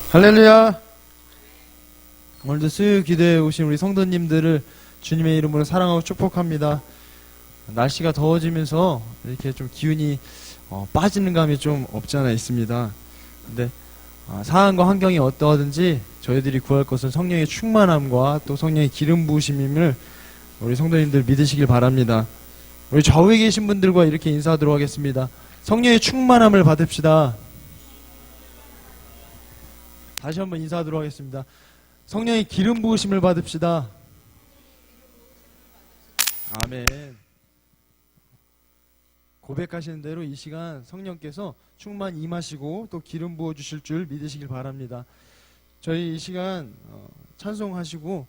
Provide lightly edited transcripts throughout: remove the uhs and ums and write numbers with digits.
할렐루야. 오늘도 수요 기도에 오신 우리 성도님들을 주님의 이름으로 사랑하고 축복합니다. 날씨가 더워지면서 이렇게 좀 기운이 빠지는 감이 좀 없지 않아 있습니다. 근데 상황과 환경이 어떠하든지 저희들이 구할 것은 성령의 충만함과 또 성령의 기름 부으심임을 우리 성도님들 믿으시길 바랍니다. 우리 좌우에 계신 분들과 이렇게 인사하도록 하겠습니다. 성령의 충만함을 받읍시다. 다시 한번 인사하도록 하겠습니다. 성령의 기름 부으심을 받읍시다. 아멘. 고백하시는 대로 이 시간 성령께서 충만 임하시고 또 기름 부어주실 줄 믿으시길 바랍니다. 저희 이 시간 찬송하시고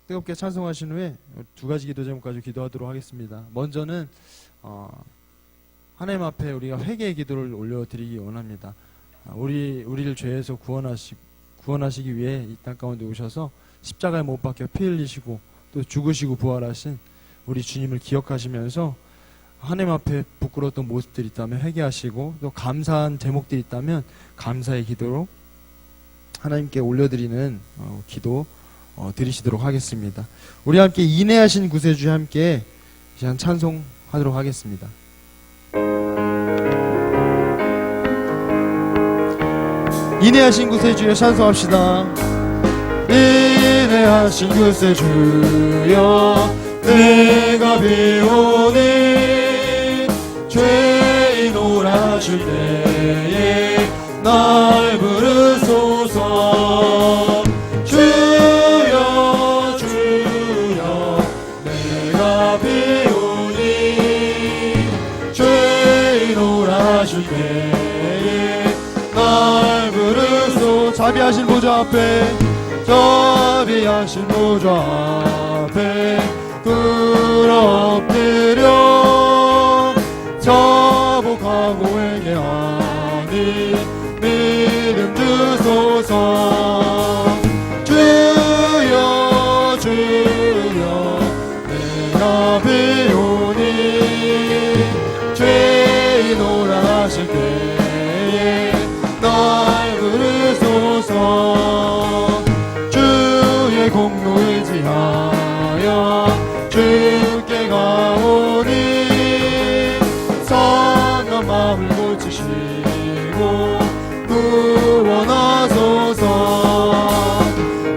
뜨겁게 찬송하신 후에 두 가지 기도 제목까지 기도하도록 하겠습니다. 먼저는 하나님 앞에 우리가 회개의 기도를 올려드리기 원합니다. 우리를 죄에서 구원하시기 위해 이 땅 가운데 오셔서 십자가에 못 박혀 피 흘리시고 또 죽으시고 부활하신 우리 주님을 기억하시면서 하나님 앞에 부끄러웠던 모습들이 있다면 회개하시고 또 감사한 제목들이 있다면 감사의 기도로 하나님께 올려드리는 기도 드리시도록 하겠습니다. 우리 함께 인내하신 구세주와 함께 이 시간 찬송하도록 하겠습니다. 인내하신 구세주여 찬송합시다. 인내하신 구세주여 내가 비오니 죄인 오라실 때에 날 부르소서. 주여 주여 내가 비오니 죄인 오라실 때에 날 부르소. 자비하신 보좌 앞에 자비하신 보좌 앞에 엎드려 자복하고 회개하니 믿음 주소서. 주여 주여 내가 비오니 죄인 오라실 때에 날 부르소서. 주의 공로 의지하여 주께 가오니 상한 마음을 고치시고 구원하소서.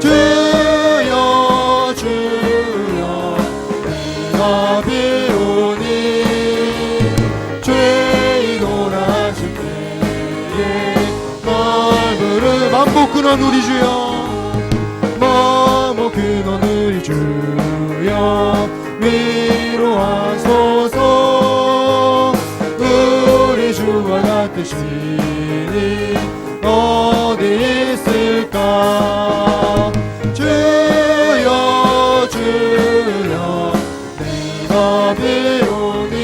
주여 주여 내가 비오니 죄인 오라실 때에 날 부르. 만복 근원 우리 주여 만복 근원 우리 주여 위로하소서. 우리 주와 같으시니 어디 있을까. 주여 주여 내가 비오니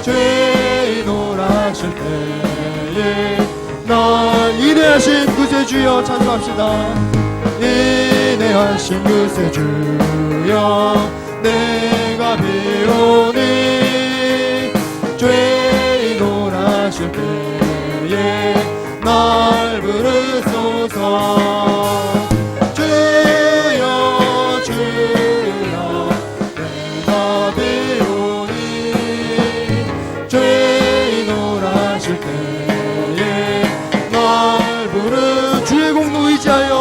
죄인 오라실 때에 날 인내하신 구세주여 찬송합시다. 인내하신 구세주여 내가 비오니 죄인 오라실 때에 날 부르소서. 주여 주여 내가 비오니 죄인 오라실 때에 날 부르. 주의 공로 의지하여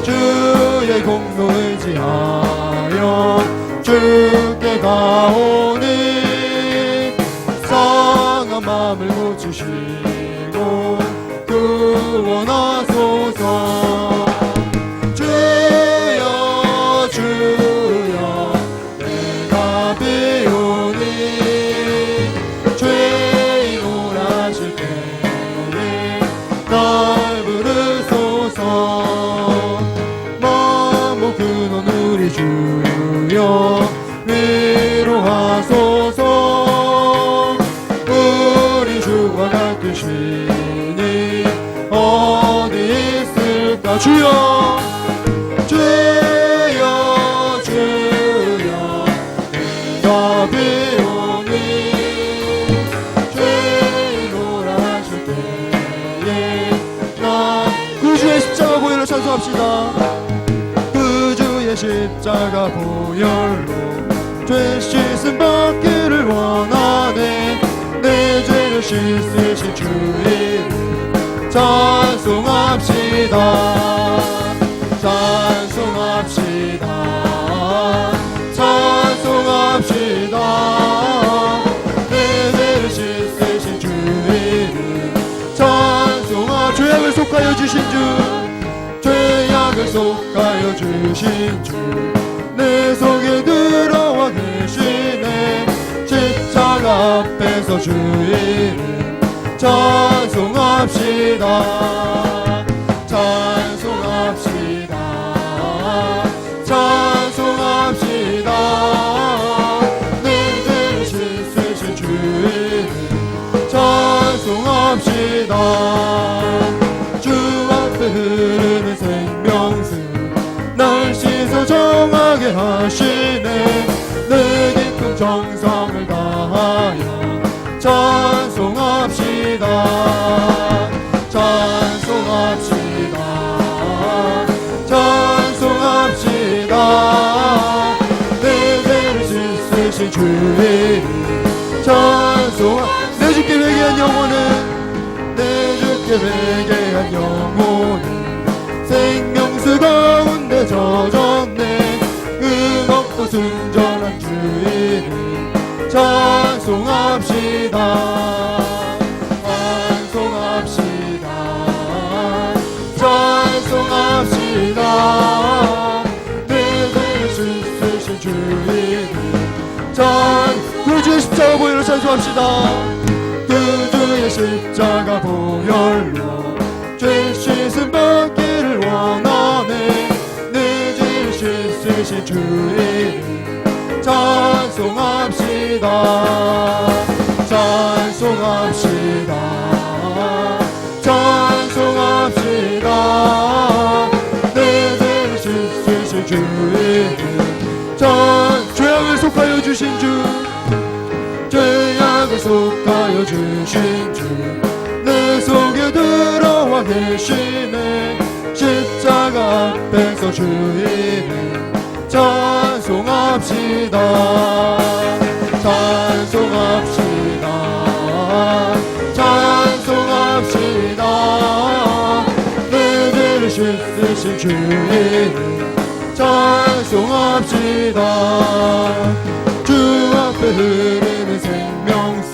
주의 공로 의지하여 주께 가오니 상한 마음을 고치시고 구원하소서. 주여 주여 내가 비오니 죄인 오라실 때에 날 부르소서. 만복 근원 우리 주여 위로하소서. 우리 주와 같으시니 어디 있을까. 주여 주여 주여 내가 비오니 죄인 오라실 때에 날 찬송합시다. 구주의 십자가 보혈로 죄 씻음 받기를 원하네. 내 죄를 씻으신 주 이름 찬송합시다. 찬송합시다. 찬송합시다. 내 죄를 씻으신 주 이름 찬송합시다. 죄악을 속하여 주신 주, 죄악을 속하여 주신 주, 내 속에 들어와 계시네. 십자가 앞에서 주 이름 찬송합시다. 찬송합시다. 찬송합시다. 내 죄를 씻으신 주 이름 찬송합시다. 주 앞에 흐르는 생명수 날 씻어 정하게 하시네. 내 깊은 정성을 다하여 찬송합시다. 찬송합시다. 찬송합시다. 내 죄를 씻으신 주 이름 찬송합시다. 내 주께 회개한 영혼은, 내 주께 회개한 영혼은 생명수 가운데 젖었네. 음없고 순전한 주 이름 찬송합시다. 찬송합시다. 찬송합시다. 내 죄를 씻으신 주 이름 구주의 십자가 보혈로 찬송합시다. 구주의 십자가 보혈로 죄 씻음 받기를 원하네. 내 죄를 씻으신 주 이름 찬송합시다. 찬송합시다. 찬송합시다. 내 죄를 씻으신 주 이름 죄악을 속하여 주신 주, 죄악을 속하여 주신 주, 내 속에 들어와 계시네. 십자가 앞에서 주 이름 찬송합시다. 찬송합시다. 찬송합시다. 내 죄를 씻으신 주 이름 찬송합시다. 주 앞에 흐르는 생명수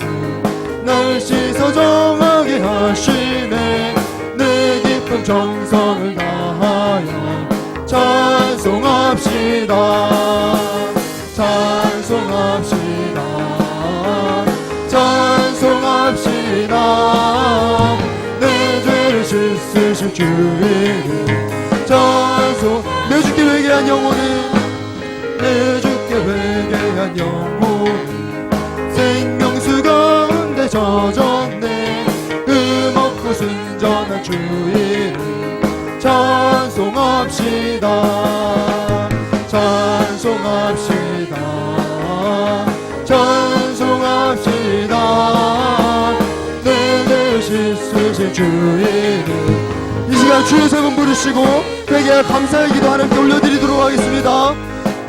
날 씻어 정하게 하시네. 내 깊은 정성을 다하여 찬송합시다. 찬송합시다. 찬송합시다. 내 죄를 씻으신 주 이름 내 주께 회개한 영혼은, 내 주께 회개한 영혼은 생명수 가운데 젖었네. 음없고 순전한 주 이름 찬송합시다. 찬송합시다. 찬송합시다. 내 죄를 씻으신 주 이름 이 시간 주의 성은 부르시고 회개와 감사의 기도 하나님께 올려드리도록 하겠습니다.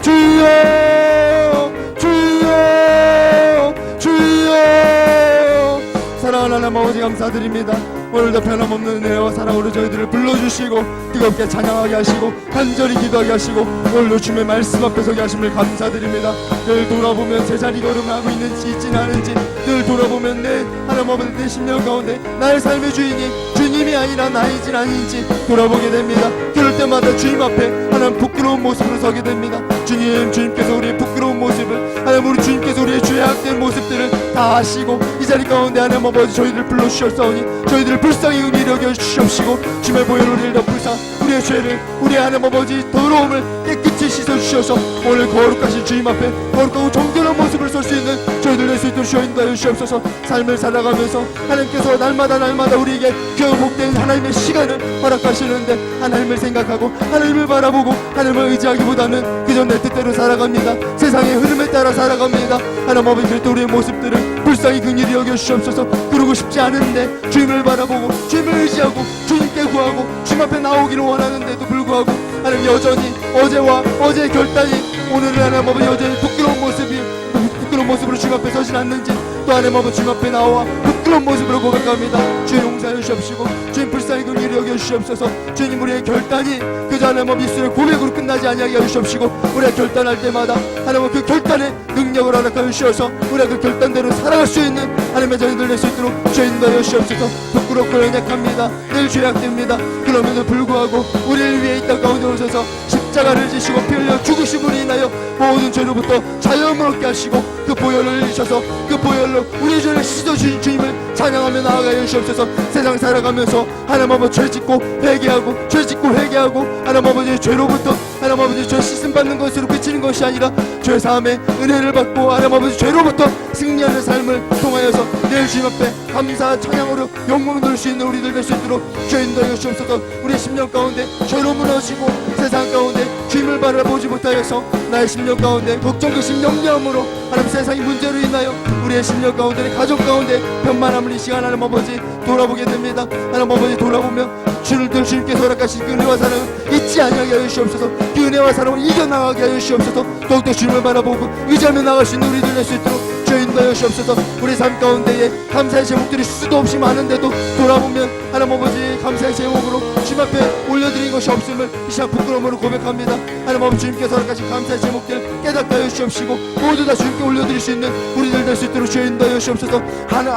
주여 주여 주여. 사랑하는 하나님 아버지 감사드립니다. 오늘도 변함없는 은혜와 사랑으로 저희들을 불러주시고 뜨겁게 찬양하게 하시고 간절히 기도하게 하시고 오늘도 주님의 말씀 앞에 서게 하심을 감사드립니다. 늘 돌아보면 제자리 걸음하고 있는지 있지는 않은지 늘 돌아보면 내 하나님 아버지 내 심령 가운데 나의 삶의 주인이 주님이 아니라 나이진 아닌지 돌아보게 됩니다. 그럴 때마다 주님 앞에 하나님 부끄러운 모습으로 서게 됩니다. 주님께서 우리의 부끄러운 모습을 하나님 우리 주님께서 우리의 죄악된 모습들을 다 아시고 이 자리 가운데 하나님 아버지 저희들을 불러주셨사오니 저희들을 불쌍히 은혜히 여겨 주시옵시고 주님의 보혈로 우리를 덮으사 우리의 죄를 우리의 하나님 아버지 더러움을 깨끗이 씻어주셔서 오늘 거룩하신 주님 앞에 거룩하고 정결한 모습을 설 수 있는 저희들 될 수 있도록 주인하여 주시옵소서. 삶을 살아가면서 하나님께서 날마다 우리에게 귀하고 복된 하나님의 시간을 허락하시는데 하나님을 생각하고 하나님을 바라보고 하나님을 의지하기보다는 그저 내 뜻대로 살아갑니다. 세상의 흐름에 따라 살아갑니다. 하나님 아버지 그래도 우리의 모습들을 불쌍히 긍휼히 여겨 주시옵소서. 그러고 싶지 않은데 주님을 바라보고 주님을 의지하고 주님께 주님께 구하고 주님 앞에 나오기를 원하는데도 불구하고 하나님 여전히 어제와 어제의 결단이 오늘은 하나님 아버지 여전히 부끄러운 모습으로 주님 앞에 서진 않는지 또 하나님 아버지 주님 앞에 나와 부끄러운 모습으로 고백합니다. 주님 용서해 주시옵시고 주님 불쌍히 긍휼히 여겨 주시옵소서. 주님 우리의 결단이 그저 하나님 아버지 입술의 고백으로 끝나지 아니하게 하시옵시고 우리가 결단할 때마다 하나님 그 결단의 능력을 허락하여 주셔서 우리가 그 결단대로 살아갈 수 있는 하나님의 자녀들 될 수 있도록 주님 인도하여 주시옵소서. 부끄럽고 연약합니다. 늘 죄악됩니다. 그럼에도 불구하고 우리를 위해 이 땅 가운데 오셔서 십자가를 지시고 피 흘려 죽으심으로 인하여 모든 죄로부터 자유함을 얻게 하시고 그 보혈을 흘리셔서 그 보혈로 우리 죄를 씻어주신 주님을 찬양하며 나아가여 주시옵소서. 세상 살아가면서 하나님 아버지 죄짓고 회개하고 하나님 아버지 죄로부터 하나님 아버지 죄 씻음 받는 것으로 그치는 것이 아니라 죄 사함의 은혜를 받고 하나님 아버지 죄로부터 승리하는 삶을 통하여서 내일 주님 앞에 감사 찬양으로 영광 돌릴 수 있는 우리들 될 수 있도록 주여 인도하여 주옵소서. 우리의 심령 가운데 죄로 무너지고 세상 가운데 주님을 바라보지 못하여서 나의 심령 가운데 걱정 근심 염려함으로 하나님 세상의 문제로 인하여 우리의 심령 가운데 가족 가운데 편만함을 이 시간 하나님 아버지 돌아보게 됩니다. 하나님 아버지 돌아보며 주님께서 허락하신 그 은혜와 사랑을 잊지 아니하게 하여 주시옵소서. 그 은혜와 사랑을 이겨나가게 하여 주시옵소서. 더욱더 주님을 바라보고 의지하며 나갈 수 있는 우리들 될 수 있도록 주여 인도하여 주옵소서. 우리 삶 가운데에 감사의 제목들이 수도 없이 많은데도 돌아보면 하나님 아버지 감사의 제목으로 주님 앞에 올려드린 것이 없음을 이 시간 부끄러움으로 고백합니다. 하나님 아버지 주님께서 허락하신 감사의 제목들 깨닫게 하여 주시옵시고 모두 다 주님께 올려드릴 수 있는 우리들 될 수 있도록 주여 인도하여 주옵소서. 단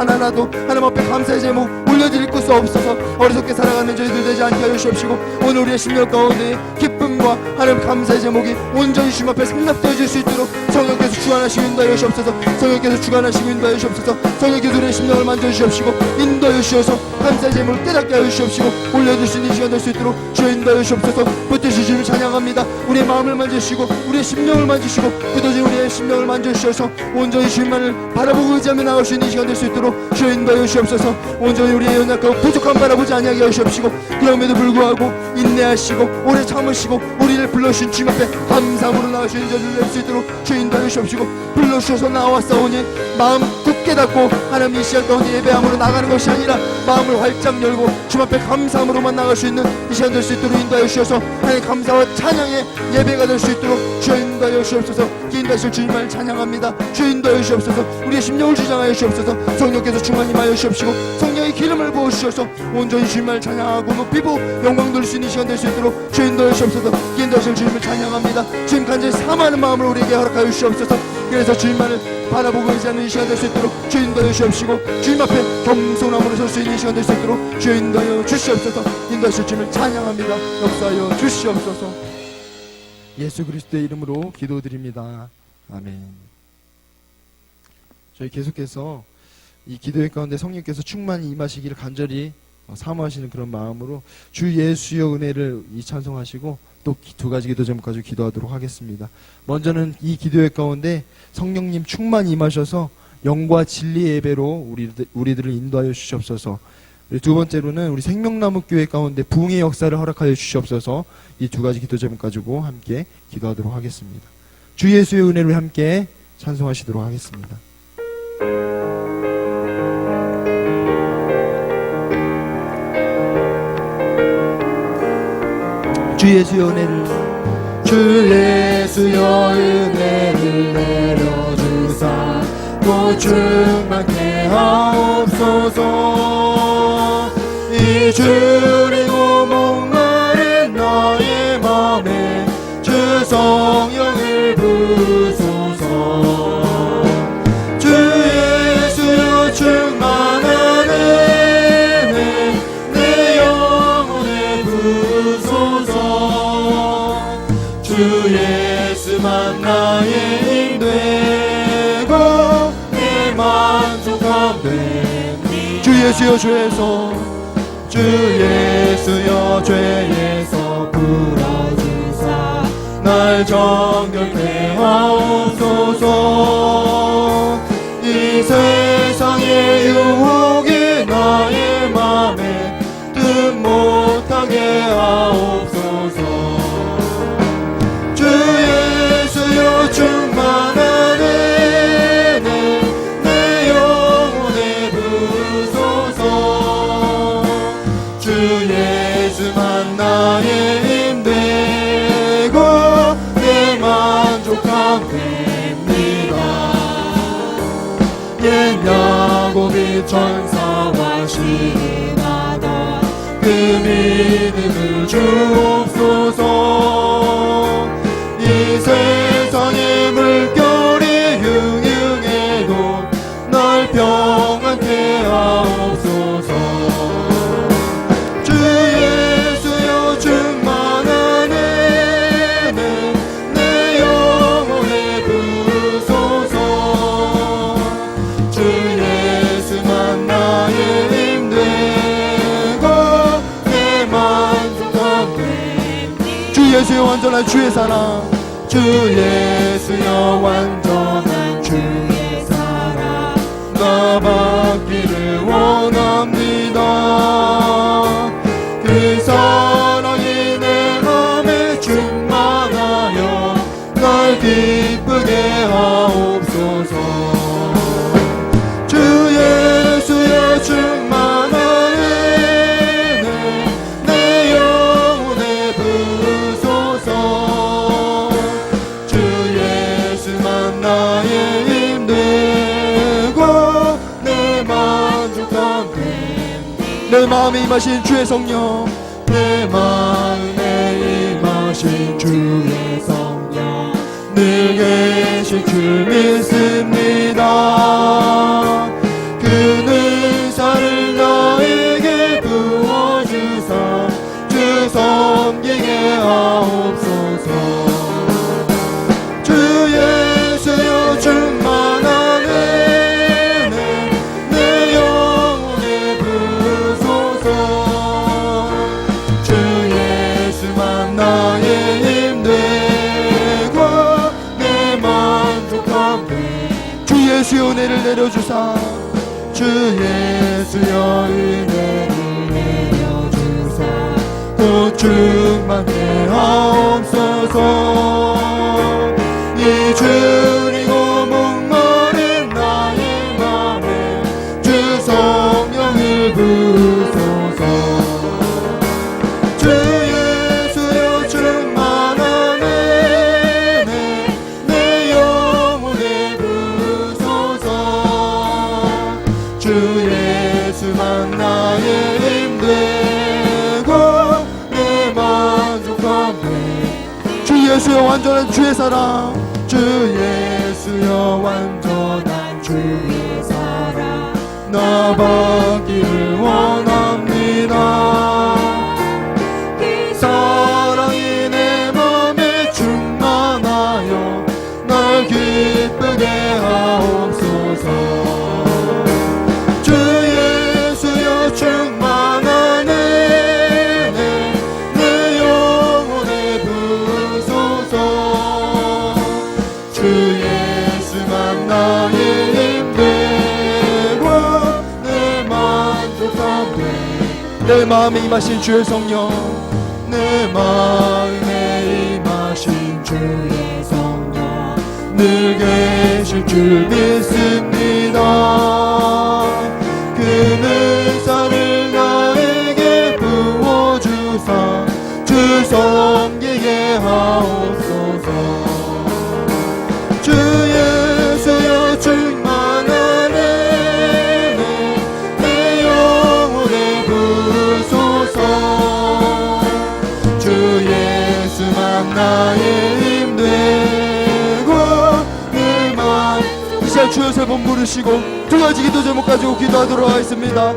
하나도 하나님 앞에 감사의 제목 올려드릴 것이 없어서 어리석게 살아가는 저희들 되지 않게 하여 주옵시고 오늘 우리의 심령 가운데 기쁨과 하나님 감사의 제목이 온전히 주님 앞에 상납되어질 수 있도록 성령께서 주관하시고 인도하여 주옵소서. 성령께서 주관하시고 인도하여 주옵소서. 성령께서 우리의 심령을 만져주시옵시고 인도하여 주셔서 감사의 제목을 깨닫게 하여 주시옵시고 올려줄 수 있는 시간 될 수 있도록 주여 인도하여 주옵소서. 붙드시 주님을 찬양합니다. 우리의 마음을 만져주시고 우리의 심령을 만지시고 굳어진 우리의 심령을 만져주셔서 온전히 주님만을 바라보고 의지하며 나갈 수 있는 시간 될 수 있도록 주여 인도하여 주옵소서. 온전히 우리의 연약하고 부족함 바라보지 아니하게 하여 주옵시고 그럼에도 불구하고 인내하시고 오래 참으시고 우리를 불러주신 주님 앞에 감사함으로 나갈 수 있는 자들 될 수 있도록 주여 인도하여 주옵시고 불러주셔서 나왔사오니 마음 굳게 닫고 하나님 이 시간 가운데 예배함으로 나가는 것이 아니라 마음을 활짝 열고 주님 앞에 감사함으로만 나갈 수 있는 이 시간 될 수 있도록 인도하여 주셔서 하나님 감사와 찬양의 예배가 될 수 있도록 주여 인도하여 주옵소서. 인도하실 주님을 찬양합니다. 주여 인도하여 주옵소서. 우리의 심령을 주장하여 주옵소서. 성령께서 충만히 임하여 주옵시고 성령의 기름을 부어주셔서 온전히 주님을 찬양하고 높이고 영광 돌릴 수 있는 시간 될 수 있도록 주여 인도하여 주옵소서. 인도하실 주님을 찬양합니다. 주님 간절히 사모하는 마음으로 우리에게 허락하여 주옵소서. 그래서 주님만을 바라보고 의지하는 이 시간 될 수 있도록 주여 인도하여 주옵시고 주님 앞에 겸손함으로 설 수 있는 시간 될 수 있도록 주여 인도하여 주시옵소서. 인도하실 주님을 찬양합니다. 역사하여 주시옵소서. 예수 그리스도의 이름으로 기도드립니다. 아멘. 저희 계속해서 이 기도회 가운데 성령께서 충만히 임하시기를 간절히 사모하시는 그런 마음으로 주 예수의 은혜를 이 찬송하시고 또 두 가지 기도 제목 가지고 기도하도록 하겠습니다. 먼저는 이 기도회 가운데 성령님 충만히 임하셔서 영과 진리의 예배로 우리들을 인도하여 주시옵소서. 두 번째로는 우리 생명나무 교회 가운데 부흥의 역사를 허락하여 주시옵소서. 이 두 가지 기도 제목 가지고 함께 기도하도록 하겠습니다. 주 예수의 은혜를 함께 찬송하시도록 하겠습니다. 주 예수의 은혜를 주 예수의 은혜를 내려주사 또 충만케 하옵소서. 이 주리고 목마른 너의 맘에 주 성령을 부소서. 주 예수여 충만한 은혜 내 영혼에 부소서. 주 예수만 나의 힘 되고 내 만족함 되니. 주 예수여 죄에서 주 예수여 죄에서 풀어주사 날 정결케 하옵소서. 이 세상의 유혹이 나의 맘에 뜻 못하게 하옵소서. 주 예수여 충만한 은혜 내 영혼에 부소서. 주 예수만 나의 힘되고 내 만족함 됩니다. 옛 야곱이 천사와 시행하던 그 믿음을 주옵소서. 이 세상의 물결이 흉흉해도 날 평안케 하옵소서. 주 예수여 충만한 은혜 내 영혼에 부소서. 주 예수만 나의 힘되고 내 만족함 됩니다. 주 예수여 완전한 주의 사랑. 주 예수여 완전한 주의 사랑 나 받기를 원합니다. 그 사랑이 내 맘에 충만하여 날 기쁘게 하옵소서. 주 예수여 충만한 은혜 내 영혼에 부소서. 주 예수만 나의 힘되고 내 만족함 됩니다. 내 마음에 임하신 주의 성령 내 마음에 임하신 주의 성령 늘 계신 줄 믿습니다. 그 능사를 나에게 부어주사 주 섬기게 하옵소서. 주 예수여 충만한 은혜 내 영혼에 부소서. 주 예수만 나의 힘되고 내 만족함 됩니다. 주 예수여 은혜를 내려주사 주 예수여 은혜를 내려주사 또 충만케 하옵소서. 이 줄이고 목마른 나의 맘에 주 성령을 부소서. 주 예수여 충만한 은혜 내 영혼에 부소서. 주 예수만 나의 힘되고 내 만족함 됩니다. 주 예수여 완전한 주의 사랑. 주 예수여 완전한 주의 사랑 나 받기를 원합니다. 그 사랑이 내 맘에 충만하여 날 기쁘게 하옵소서. 주 예수여 충만한 은혜 내 영혼에 부소서. 주 예수만 나의 힘되고 내 만족함 됩니다. 내 마음에 임하신 주의 성령 내 마음에 임하신 주의 성령 늘 계실 줄 믿습니다. 그 능사를 나에게 부어주사 주 섬기게 하옵소서. 주 예수여 충만한 은혜 내 영혼에 부소서. 주 예수만 나의 힘되고 내 맘. 이 시간 주여 세 번 부르시고 두 가지 기도 제목 가지고 기도하도록 하겠습니다.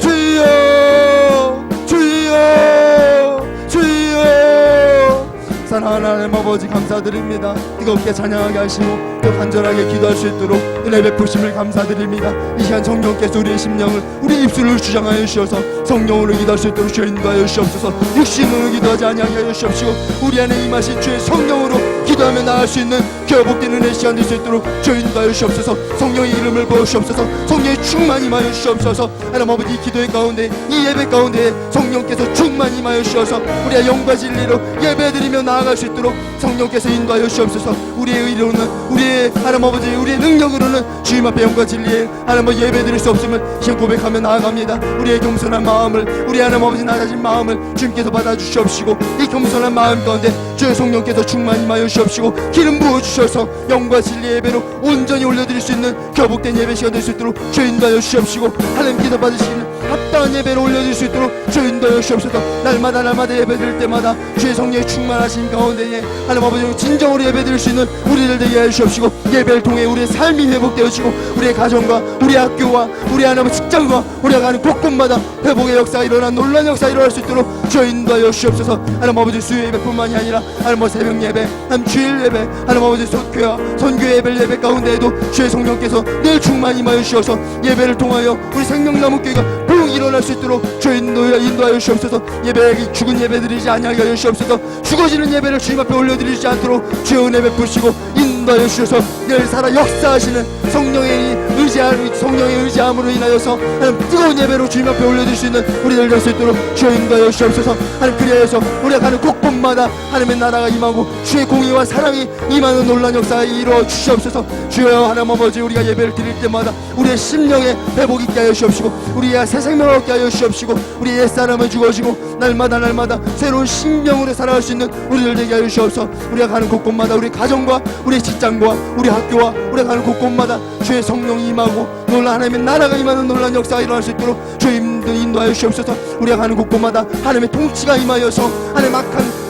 주여 주여 주여. 사랑하는 하나님 아버지 감사드립니다. 뜨겁게 찬양하게 하시고 또 간절하게 기도할 수 있도록 은혜 베푸심을 감사드립니다. 이 시간 성령께서 우리의 심령을 우리 입술을 주장하여 주셔서 성령으로 기도할 수 있도록 주여 인도하여 주시옵소서. 육신으로 기도하지 아니하게 하여 주시옵시고 우리 안에 임하신 주의 성령으로 기도하며 나아갈 수 있는 교복된 은혜 시간 될 수 있도록 주여 인도하여 주시옵소서. 성령의 이름을 부어주시옵소서. 성령의 충만히 임하여 주시옵소서. 하나님 아버지 이 기도의 가운데 이 예배 가운데 성령께서 충만히 임하여 주셔서 우리의 영과 진리로 예배드리며 나아갈 나아갈 수 있도록 성령께서 인도하여 주시옵소서. 우리의 의로는, 우리의 하나님 아버지, 우리의 능력으로는 주님 앞에 영과 진리에 하나님 아버지 예배드릴 수 없음을 신 고백하며 나아갑니다. 우리의 겸손한 마음을, 우리 하나님 아버지 낮아진 마음을 주님께서 받아주시옵시고, 이 겸손한 마음 가운데 주의 성령께서 충만히 임하여 주시옵시고, 기름 부어 주셔서 영과 진리의 예배로 온전히 올려드릴 수 있는 겨복된 예배 시간 될 수 있도록 주 인도하여 주시옵시고, 하나님께서 받으시는 합당한 예배를 올려줄 수 있도록 주 인도하여 주옵소서. 날마다 예배 드릴 때마다 주의 성령의 충만하신 가운데에 하나님 아버지 진정으로 예배 드릴 수 있는 우리들 되게 하여 주옵시고, 예배를 통해 우리의 삶이 회복되어지고, 우리의 가정과 우리 학교와 우리 하나님 직장과 우리가 가는 곳곳마다 회복의 역사가 일어나 놀라운 역사가 일어날 수 있도록 주 인도하여 주옵소서. 하나님 아버지 수요 예배뿐만이 아니라 하나님 아버지 새벽 예배, 하나님 주일 예배, 하나님 아버지 선교와 선교 예배 가운데에도 주의 성령께서 늘 충만히 임하여 주셔서 예배를 통하여 우리 생명나무교회가 부흥이 일어날 수 있도록 주 인도하여 주옵소서. 예배 죽은 예배 드리지 아니하게 하여 주옵소서. 죽어지는 예배를 주님 앞에 올려드리지 않도록 주의 은혜 베푸시고 인도하여 주셔서 늘 살아 역사하시는 성령의 의지함으로 인하여서 하나님 뜨거운 예배로 주님 앞에 올려드릴 수 있는 우리들 될 수 있도록 주의 인도하여 주옵소서. 하나님 그리하여서 우리가 가는 곳곳마다 하나님의 나라가 임하고 주의 공의와 사랑이 임하는 놀라운 역사가 이루어 주시옵소서. 주여 하나님 아버지, 우리가 예배를 드릴 때마다 우리의 심령에 회복 있게 하여 주옵시고, 우리의 새 생명을 얻게 하여 주옵시고, 우리의 옛사람은 죽어지고 날마다 새로운 신명으로 살아갈 수 있는 우리들 되게 하여 주옵소서. 우리가 가는 곳곳마다 우리 가정과 우리 직장과 우리 학교와 우리가 가는 곳곳마다 주의 성령이 임하고 놀라운 하나님의 나라가 임하는 놀라운 역사가 일어날 수 있도록 주님 인도하여 주옵소서. 우리가 가는 곳곳마다 하나님의 통치가 임하여서 하나님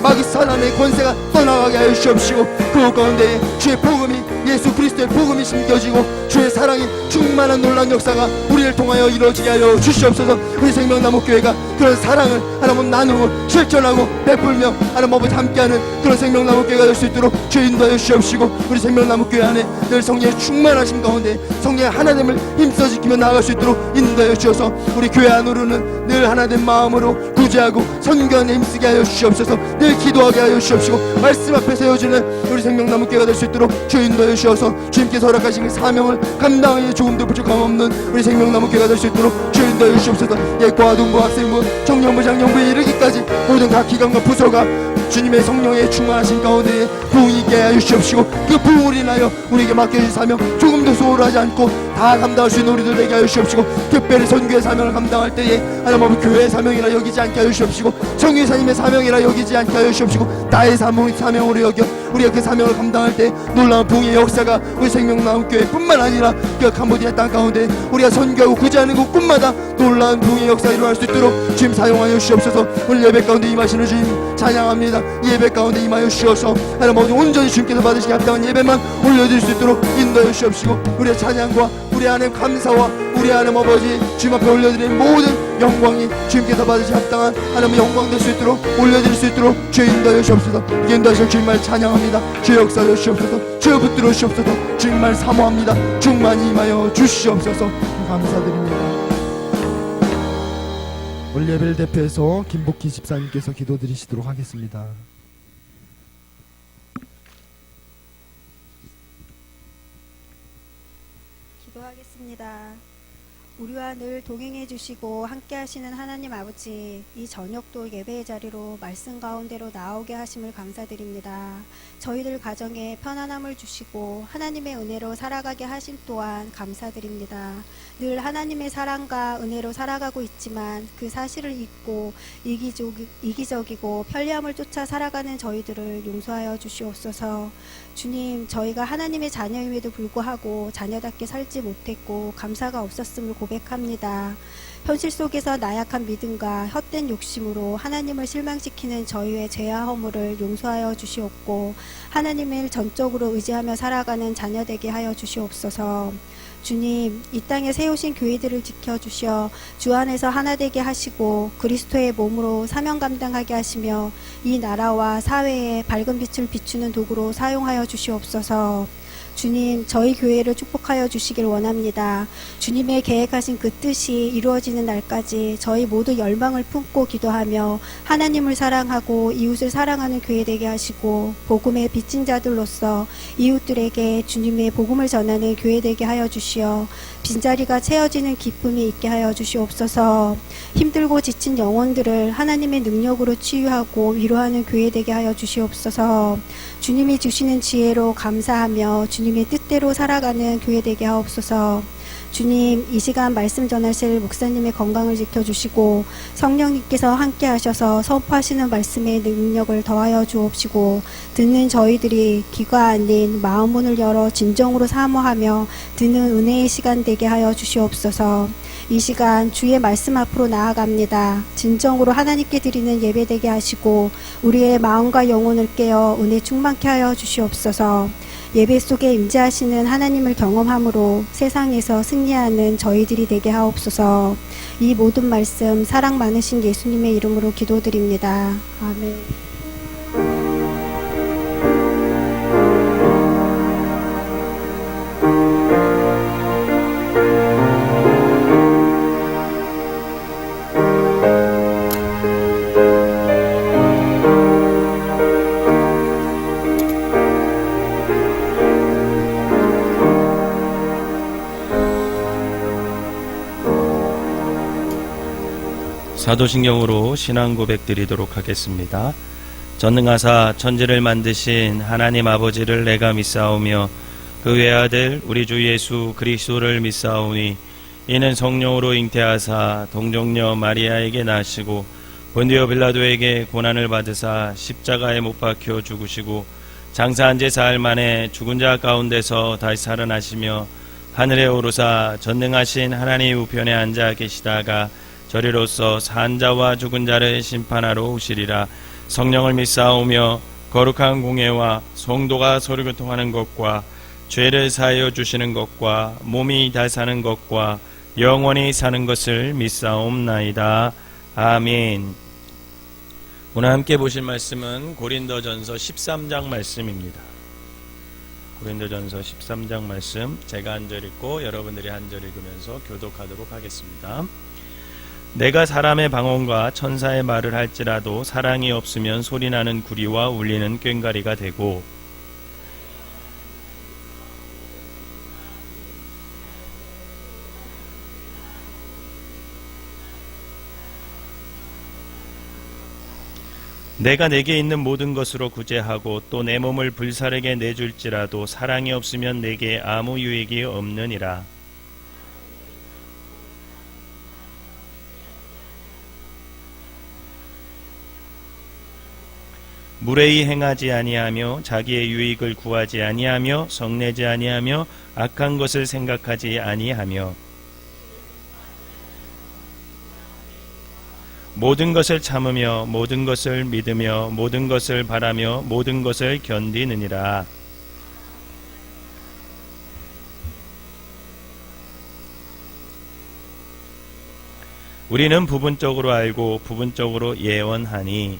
마귀 사단의 권세가 떠나가게 하여 주옵시고, 그 가운데에 주의 복음이, 예수 그리스도의 복음이 심겨지고 주의 사랑이 충만한 놀라운 역사가 우리를 통하여 이루어지게 하여 주시옵소서. 우리 생명나무교회가 그런 사랑을 하나님 나누고 실천하고 베풀며 하나님 아버지 함께하는 그런 생명나무교회가 될 수 있도록 주 인도하여 주시옵시고, 우리 생명나무교회 안에 늘 성령의 충만하심 가운데 성령의 하나됨을 힘써 지키며 나아갈 수 있도록 인도하여 주셔서, 우리 교회 안으로는 늘 하나된 마음으로 구제하고 선교하는 힘쓰게 하여 주시옵소서. 늘 기도하게 하여 주시옵시고, 말씀 앞에 세워지는 우리 생명나무교회가 될 수 있도록 주 인도하여 주셔서, 주님께서 허락하신 그 사명을 감당하기에 조금도 부족함 없는 우리 생명나무교회가 될 수 있도록 주 인도하여 주시옵소서. 예과 동부 학생부 청년부 장년부에 이르기까지 모든 각 기관과 부서가 주님의 성령의 충만하신 가운데에 부흥이 있게 하여 주시옵시고, 그 부흥을 인하여 우리에게 맡겨진 사명 조금도 소홀하지 않고 다 감당할 수 있는 우리들 되게 하여 주시옵시고, 특별히 선교의 사명을 감당할 때에 하나님 아버지 교회의 사명이라 여기지 않게 하여 주시옵시고, 성교사님의 사명이라 여기지 않게 하여 주시옵시고, 나의 사명으로 여겨 우리가 그 사명을 감당할 때 놀라운 부흥의 역사가 우리 생명나무교회 뿐만 아니라 그 캄보디아 땅 가운데 우리가 선교하고 구제하는 곳곳마다 놀라운 부흥의 역사가 일어날 수 있도록 주님 사용하여 주시옵소서. 오늘 예배 가운데 임하시는 주님 찬양합니다. 예배 가운데 임하여 주셔서 하나님 아버지 온전히 주님께서 받으시기 합당한 예배만 올려드릴 수 있도록 인도하여 주시옵시고, 우리의 찬양과 우리 하나님 감사와 우리 하나님 아버지 주님 앞에 올려드리는 모든 영광이 주님께서 받으시기 합당한 하나님의 영광 될 수 있도록 올려드릴 수 있도록 주여 인도하여 주옵소서. 인도하실 주님말 찬양합니다. 주여 역사하여 주옵소서. 주여 붙들어 주옵소서. 주님말 사모합니다. 충만히 임하여 주시옵소서. 감사드립니다. 오늘 예배를 대표해서 김복희 집사님께서 기도드리시도록 하겠습니다. 기도하겠습니다. 우리와 늘 동행해 주시고 함께 하시는 하나님 아버지, 이 저녁도 예배의 자리로 말씀 가운데로 나오게 하심을 감사드립니다. 저희들 가정에 편안함을 주시고 하나님의 은혜로 살아가게 하심 또한 감사드립니다. 늘 하나님의 사랑과 은혜로 살아가고 있지만 그 사실을 잊고 이기적이고 편리함을 쫓아 살아가는 저희들을 용서하여 주시옵소서. 주님, 저희가 하나님의 자녀임에도 불구하고 자녀답게 살지 못했고 감사가 없었음을 고백합니다. 현실 속에서 나약한 믿음과 헛된 욕심으로 하나님을 실망시키는 저희의 죄와 허물을 용서하여 주시옵고, 하나님을 전적으로 의지하며 살아가는 자녀 되게 하여 주시옵소서. 주님, 이 땅에 세우신 교회들을 지켜주셔 주 안에서 하나 되게 하시고 그리스도의 몸으로 사명 감당하게 하시며 이 나라와 사회에 밝은 빛을 비추는 도구로 사용하여 주시옵소서. 주님, 저희 교회를 축복하여 주시길 원합니다. 주님의 계획하신 그 뜻이 이루어지는 날까지 저희 모두 열망을 품고 기도하며 하나님을 사랑하고 이웃을 사랑하는 교회 되게 하시고 복음의 빚진 자들로서 이웃들에게 주님의 복음을 전하는 교회 되게 하여 주시어 빈자리가 채워지는 기쁨이 있게 하여 주시옵소서. 힘들고 지친 영혼들을 하나님의 능력으로 치유하고 위로하는 교회 되게 하여 주시옵소서. 주님이 주시는 지혜로 감사하며 주님의 뜻대로 살아가는 교회 되게 하옵소서. 주님, 이 시간 말씀 전하실 목사님의 건강을 지켜주시고 성령님께서 함께 하셔서 선포하시는 말씀의 능력을 더하여 주옵시고 듣는 저희들이 귀가 아닌 마음 문을 열어 진정으로 사모하며 듣는 은혜의 시간 되게 하여 주시옵소서. 이 시간 주의 말씀 앞으로 나아갑니다. 진정으로 하나님께 드리는 예배 되게 하시고 우리의 마음과 영혼을 깨어 은혜 충만케 하여 주시옵소서. 예배 속에 임재하시는 하나님을 경험함으로 세상에서 승리하는 저희들이 되게 하옵소서. 이 모든 말씀 사랑 많으신 예수님의 이름으로 기도드립니다. 아멘. 사도신경으로 신앙 고백 드리도록 하겠습니다. 전능하사 천지를 만드신 하나님 아버지를 내가 믿사오며 그 외아들 우리 주 예수 그리스도를 믿사오니 이는 성령으로 잉태하사 동정녀 마리아에게 나시고 본디오 빌라도에게 고난을 받으사 십자가에 못 박혀 죽으시고 장사한 지 사흘 만에 죽은 자 가운데서 다시 살아나시며 하늘에 오르사 전능하신 하나님 우편에 앉아 계시다가 저리로서 산 자와 죽은 자를 심판하러 오시리라. 성령을 믿사오며 거룩한 공예와 성도가 서로 교통하는 것과 죄를 사하여 주시는 것과 몸이 다 사는 것과 영원히 사는 것을 믿사옵나이다. 아멘. 오늘 함께 보실 말씀은 고린도전서 13장 말씀입니다. 고린도전서 13장 말씀 제가 한 절 읽고 여러분들이 한 절 읽으면서 교독하도록 하겠습니다. 내가 사람의 방언과 천사의 말을 할지라도 사랑이 없으면 소리나는 구리와 울리는 꽹과리가 되고 내가 내게 있는 모든 것으로 구제하고 또 내 몸을 불사르게 내줄지라도 사랑이 없으면 내게 아무 유익이 없느니라. 무례히 행하지 아니하며 자기의 유익을 구하지 아니하며 성내지 아니하며 악한 것을 생각하지 아니하며 모든 것을 참으며 모든 것을 믿으며 모든 것을 바라며 모든 것을 견디느니라. 우리는 부분적으로 알고 부분적으로 예언하니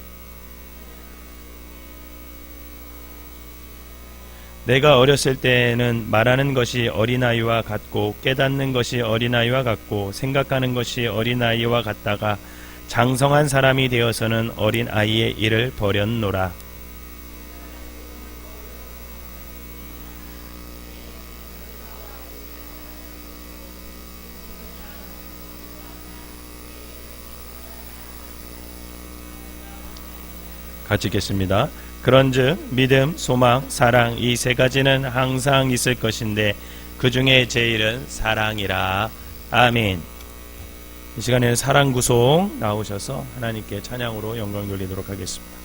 내가 어렸을 때에는 말하는 것이 어린아이와 같고 깨닫는 것이 어린아이와 같고 생각하는 것이 어린아이와 같다가 장성한 사람이 되어서는 어린아이의 일을 버렸노라. 같이 읽겠습니다. 그런즉 믿음, 소망, 사랑 이 세 가지는 항상 있을 것인데 그 중에 제일은 사랑이라. 아멘. 이 시간에는 사랑 구송 나오셔서 하나님께 찬양으로 영광 돌리도록 하겠습니다.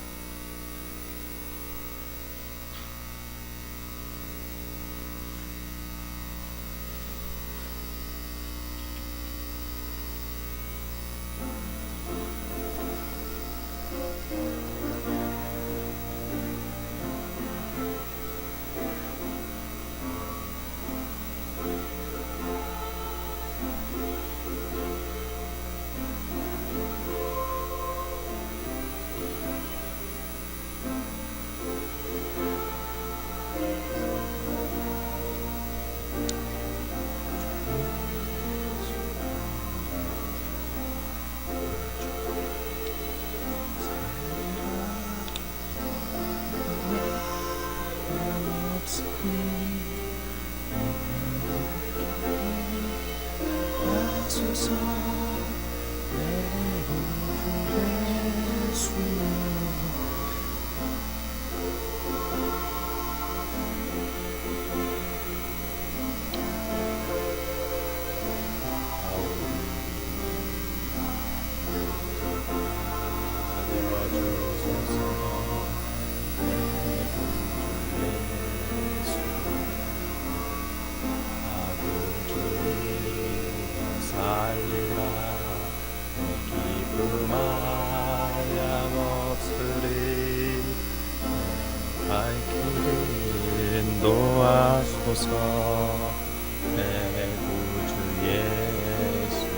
갈 길 인도하소서. 내 구주 예수여.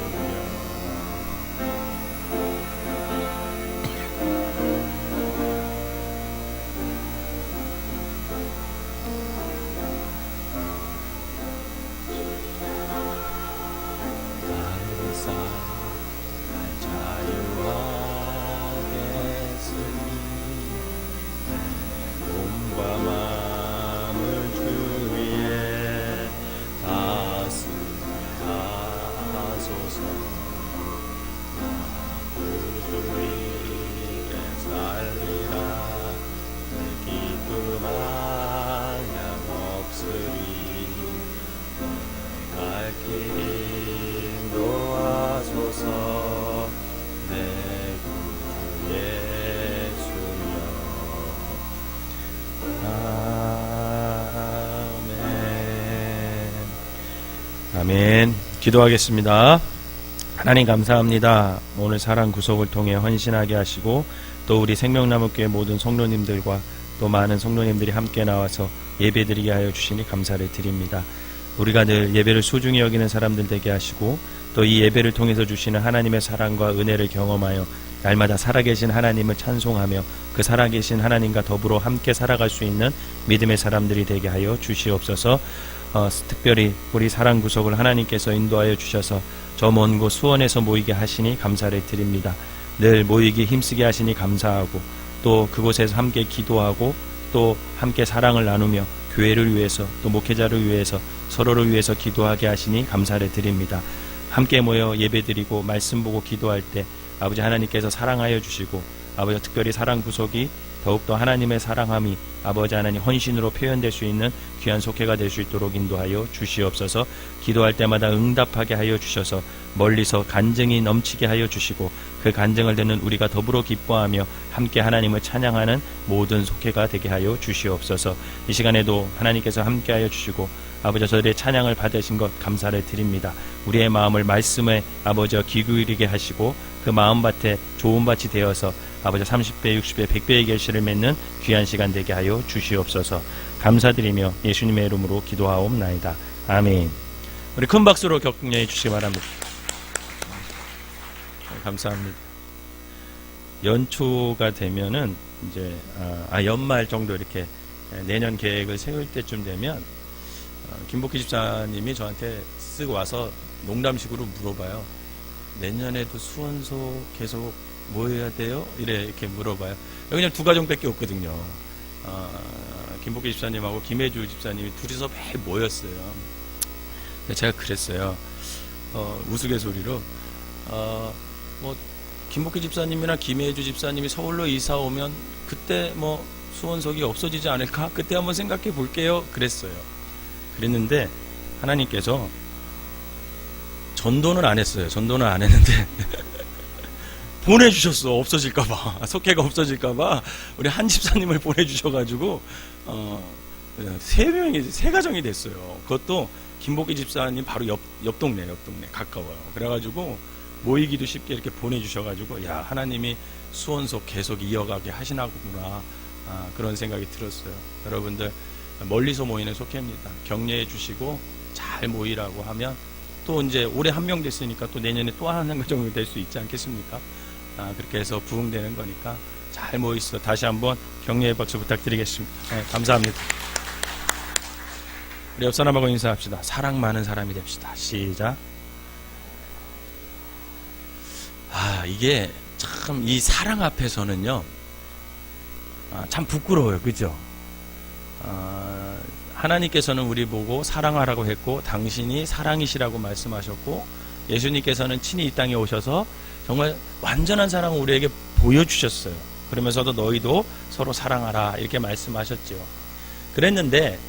자유하겠으니 몸과 마음을 주위에 다스리게 하소서. 구주에게 살리라. 내 기쁨 한량 없으리. 갈 길 인도하소서. 내 구주 예수여. 아멘. 아멘. 기도하겠습니다. 하나님 감사합니다. 오늘 사랑 구속을 통해 헌신하게 하시고 또 우리 생명나무교회 모든 성도님들과 또 많은 성도님들이 함께 나와서 예배드리게 하여 주시니 감사를 드립니다. 우리가 늘 예배를 소중히 여기는 사람들 되게 하시고 또 이 예배를 통해서 주시는 하나님의 사랑과 은혜를 경험하여 날마다 살아계신 하나님을 찬송하며 그 살아계신 하나님과 더불어 함께 살아갈 수 있는 믿음의 사람들이 되게 하여 주시옵소서. 특별히 우리 사랑 구속을 하나님께서 인도하여 주셔서 저 먼 곳 수원에서 모이게 하시니 감사를 드립니다. 늘 모이기 힘쓰게 하시니 감사하고 또 그곳에서 함께 기도하고 또 함께 사랑을 나누며 교회를 위해서 또 목회자를 위해서 서로를 위해서 기도하게 하시니 감사를 드립니다. 함께 모여 예배드리고 말씀 보고 기도할 때 아버지 하나님께서 사랑하여 주시고 아버지 특별히 사랑 구속이 더욱더 하나님의 사랑함이 아버지 하나님 헌신으로 표현될 수 있는 귀한 속회가 될 수 있도록 인도하여 주시옵소서. 기도할 때마다 응답하게 하여 주셔서 멀리서 간증이 넘치게 하여 주시고 그 간증을 듣는 우리가 더불어 기뻐하며 함께 하나님을 찬양하는 모든 속회가 되게 하여 주시옵소서. 이 시간에도 하나님께서 함께 하여 주시고 아버지 저들의 찬양을 받으신 것 감사를 드립니다. 우리의 마음을 말씀에 아버지와 귀 기울이게 하시고 그 마음밭에 좋은 밭이 되어서 아버지 30배, 60배, 100배의 결실을 맺는 귀한 시간 되게 하여 주시옵소서. 감사드리며 예수님의 이름으로 기도하옵나이다. 아멘. 우리 큰 박수로 격려해 주시기 바랍니다. 감사합니다. 연초가 되면은 이제 연말 정도 이렇게 내년 계획을 세울 때쯤 되면 김복희 집사님이 저한테 쓱 와서 농담식으로 물어봐요. 내년에도 수원소 계속 뭐 해야 돼요? 이렇게 물어봐요. 그냥 두 가정밖에 없거든요. 김복희 집사님하고 김혜주 집사님이 둘이서 매일 모였어요. 제가 그랬어요. 우스갯소리로 뭐 김복희 집사님이나 김혜주 집사님이 서울로 이사 오면 그때 뭐 수원석이 없어지지 않을까? 그때 한번 생각해 볼게요. 그랬어요. 그랬는데 하나님께서 전도는 안 했어요. 전도는 안 했는데 보내주셨어. 없어질까봐, 속회가 없어질까봐 우리 한 집사님을 보내주셔가지고 세 가정이 됐어요. 그것도 김복희 집사님 바로 옆 동네 가까워요. 그래가지고 모이기도 쉽게 이렇게 보내주셔가지고 야 하나님이 수원속 계속 이어가게 하시나구나 그런 생각이 들었어요. 여러분들 멀리서 모이는 속회입니다. 격려해 주시고 잘 모이라고 하면 또 이제 올해 한 명 됐으니까 또 내년에 또 한 가정이 될 수 있지 않겠습니까? 그렇게 해서 부흥되는 거니까 잘 모이서 다시 한번 격려의 박수 부탁드리겠습니다. 네, 감사합니다. 우리 옆 사람하고 인사합시다. 사랑 많은 사람이 됩시다. 시작. 이게 참 이 사랑 앞에서는요 참 부끄러워요. 그죠? 하나님께서는 우리 보고 사랑하라고 했고 당신이 사랑이시라고 말씀하셨고 예수님께서는 친히 이 땅에 오셔서 정말 완전한 사랑을 우리에게 보여주셨어요. 그러면서도 너희도 서로 사랑하라 이렇게 말씀하셨죠. 그랬는데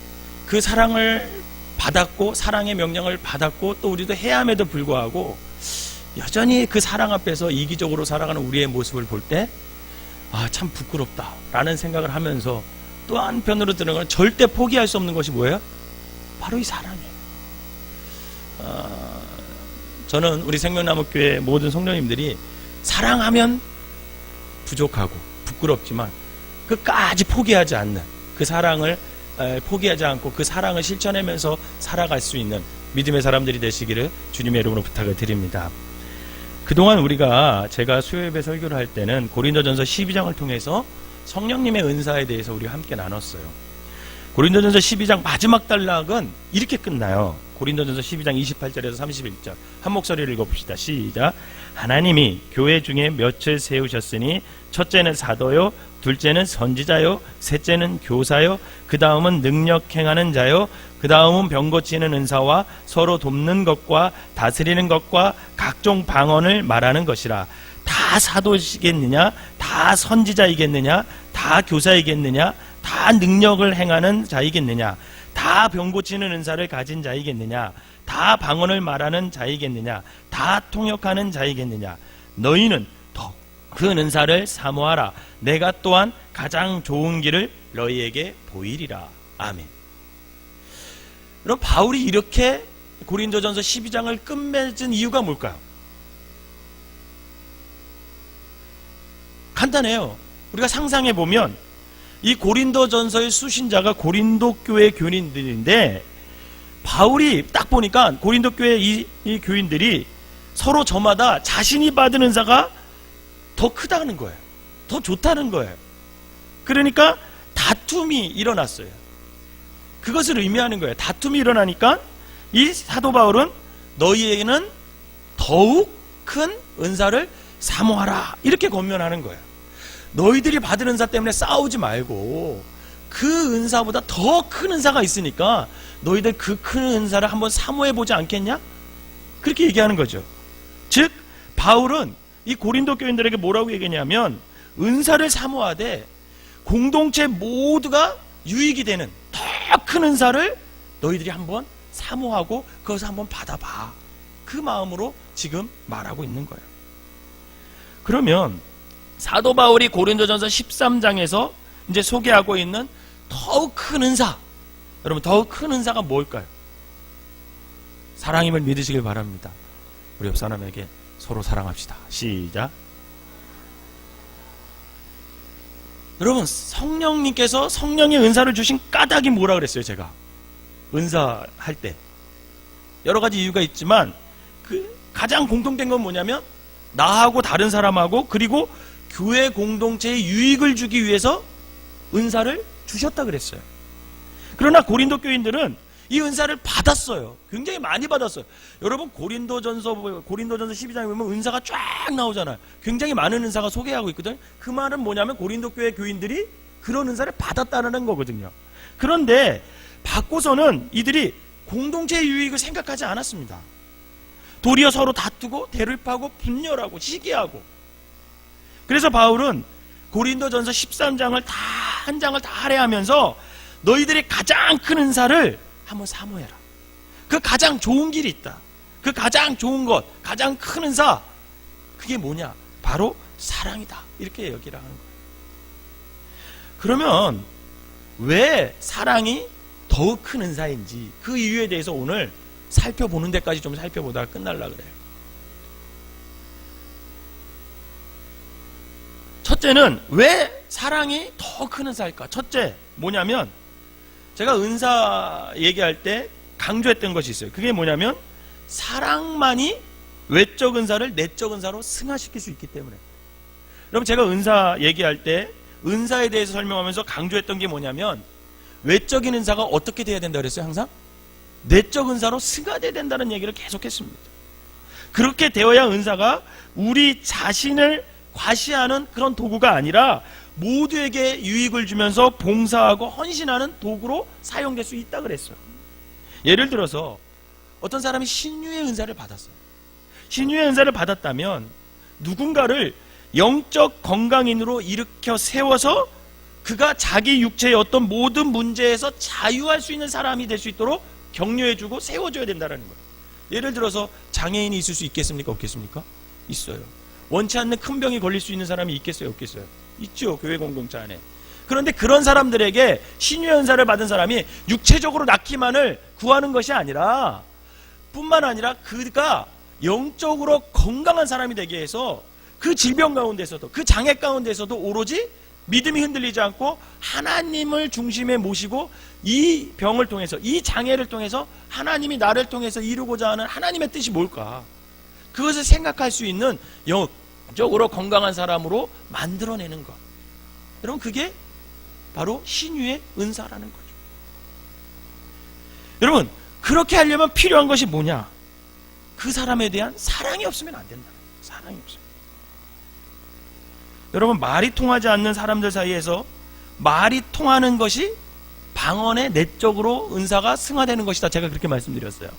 그 사랑을 받았고 사랑의 명령을 받았고 또 우리도 해야함에도 불구하고 여전히 그 사랑 앞에서 이기적으로 살아가는 우리의 모습을 볼 때 참 부끄럽다 라는 생각을 하면서 또 한편으로 드는 건 절대 포기할 수 없는 것이 뭐예요? 바로 이 사랑이에요. 저는 우리 생명나무교회 모든 성도님들이 사랑하면 부족하고 부끄럽지만 끝까지 포기하지 않는 그 사랑을 포기하지 않고 그 사랑을 실천하면서 살아갈 수 있는 믿음의 사람들이 되시기를 주님의 이름으로 부탁을 드립니다. 그동안 제가 수요예배 설교를 할 때는 고린도전서 12장을 통해서 성령님의 은사에 대해서 우리가 함께 나눴어요. 고린도전서 12장 마지막 단락은 이렇게 끝나요. 고린도전서 12장 28절에서 31절 한 목소리를 읽어봅시다. 시작. 하나님이 교회 중에 몇을 세우셨으니 첫째는 사도요, 둘째는 선지자요, 셋째는 교사요, 그 다음은 능력 행하는 자요, 그 다음은 병 고치는 은사와 서로 돕는 것과 다스리는 것과 각종 방언을 말하는 것이라. 다 사도이겠느냐? 다 선지자이겠느냐? 다 교사이겠느냐? 다 능력을 행하는 자이겠느냐? 다 병 고치는 은사를 가진 자이겠느냐? 다 방언을 말하는 자이겠느냐? 다 통역하는 자이겠느냐? 너희는 더 큰 은사를 사모하라. 내가 또한 가장 좋은 길을 너희에게 보이리라. 아멘. 그럼 바울이 이렇게 고린도전서 12장을 끝맺은 이유가 뭘까요? 간단해요. 우리가 상상해 보면 이 고린도전서의 수신자가 고린도 교회 교인들인데, 바울이 딱 보니까 고린도 교회 이 교인들이 서로 저마다 자신이 받은 은사가 더 크다는 거예요. 더 좋다는 거예요. 그러니까 다툼이 일어났어요. 그것을 의미하는 거예요. 다툼이 일어나니까 이 사도 바울은 너희에게는 더욱 큰 은사를 사모하라, 이렇게 권면하는 거예요. 너희들이 받은 은사 때문에 싸우지 말고 그 은사보다 더 큰 은사가 있으니까 너희들 그 큰 은사를 한번 사모해보지 않겠냐? 그렇게 얘기하는 거죠. 즉 바울은 이 고린도 교인들에게 뭐라고 얘기하냐면, 은사를 사모하되 공동체 모두가 유익이 되는 더 큰 은사를 너희들이 한번 사모하고 그것을 한번 받아봐, 그 마음으로 지금 말하고 있는 거예요. 그러면 사도 바울이 고린도전서 13장에서 이제 소개하고 있는 더욱 큰 은사, 여러분 더욱 큰 은사가 뭘까요? 사랑임을 믿으시길 바랍니다. 우리 옆 사람에게 서로 사랑합시다. 시작. 여러분, 성령님께서 성령의 은사를 주신 까닭이 뭐라 그랬어요? 제가 은사할 때 여러 가지 이유가 있지만 그 가장 공통된 건 뭐냐면, 나하고 다른 사람하고 그리고 교회 공동체에 유익을 주기 위해서 은사를 주셨다 그랬어요. 그러나 고린도 교인들은 이 은사를 받았어요. 굉장히 많이 받았어요. 여러분, 고린도전서 12장에 보면 은사가 쫙 나오잖아요. 굉장히 많은 은사가 소개하고 있거든요. 그 말은 뭐냐면 고린도 교회 교인들이 그런 은사를 받았다는 거거든요. 그런데 받고서는 이들이 공동체의 유익을 생각하지 않았습니다. 도리어 서로 다투고 대립하고 분열하고 시기하고. 그래서 바울은 고린도전서 13장을 한 장을 다 할애하면서 너희들이 가장 큰 은사를 한번 사모해라. 그 가장 좋은 길이 있다. 그 가장 좋은 것, 가장 큰 은사, 그게 뭐냐? 바로 사랑이다. 이렇게 여기라 하는 거예요. 그러면 왜 사랑이 더욱 큰 은사인지 그 이유에 대해서 오늘 살펴보는 데까지 좀 살펴보다가 끝날라 그래요. 첫째는 왜 사랑이 더 큰 은사일까? 첫째 뭐냐면, 제가 은사 얘기할 때 강조했던 것이 있어요. 그게 뭐냐면, 사랑만이 외적 은사를 내적 은사로 승화시킬 수 있기 때문에. 여러분, 제가 은사 얘기할 때 은사에 대해서 설명하면서 강조했던 게 뭐냐면, 외적인 은사가 어떻게 돼야 된다 그랬어요? 항상 내적 은사로 승화돼야 된다는 얘기를 계속했습니다. 그렇게 되어야 은사가 우리 자신을 과시하는 그런 도구가 아니라 모두에게 유익을 주면서 봉사하고 헌신하는 도구로 사용될 수 있다 그랬어요. 예를 들어서 어떤 사람이 신유의 은사를 받았어요. 신유의 은사를 받았다면 누군가를 영적 건강인으로 일으켜 세워서 그가 자기 육체의 어떤 모든 문제에서 자유할 수 있는 사람이 될 수 있도록 격려해주고 세워줘야 된다는 거예요. 예를 들어서 장애인이 있을 수 있겠습니까? 없겠습니까? 있어요. 원치 않는 큰 병이 걸릴 수 있는 사람이 있겠어요? 없겠어요? 있죠. 교회 공동체 안에. 그런데 그런 사람들에게 신유의 은사를 받은 사람이 육체적으로 낫기만을 구하는 것이 아니라, 뿐만 아니라 그가 영적으로 건강한 사람이 되게 해서 그 질병 가운데서도, 그 장애 가운데서도 오로지 믿음이 흔들리지 않고 하나님을 중심에 모시고 이 병을 통해서, 이 장애를 통해서 하나님이 나를 통해서 이루고자 하는 하나님의 뜻이 뭘까? 그것을 생각할 수 있는 영적으로 건강한 사람으로 만들어내는 것. 여러분, 그게 바로 신유의 은사라는 거죠. 여러분, 그렇게 하려면 필요한 것이 뭐냐? 그 사람에 대한 사랑이 없으면 안 된다. 사랑이 없어요. 여러분, 말이 통하지 않는 사람들 사이에서 말이 통하는 것이 방언의 내적으로 은사가 승화되는 것이다. 제가 그렇게 말씀드렸어요.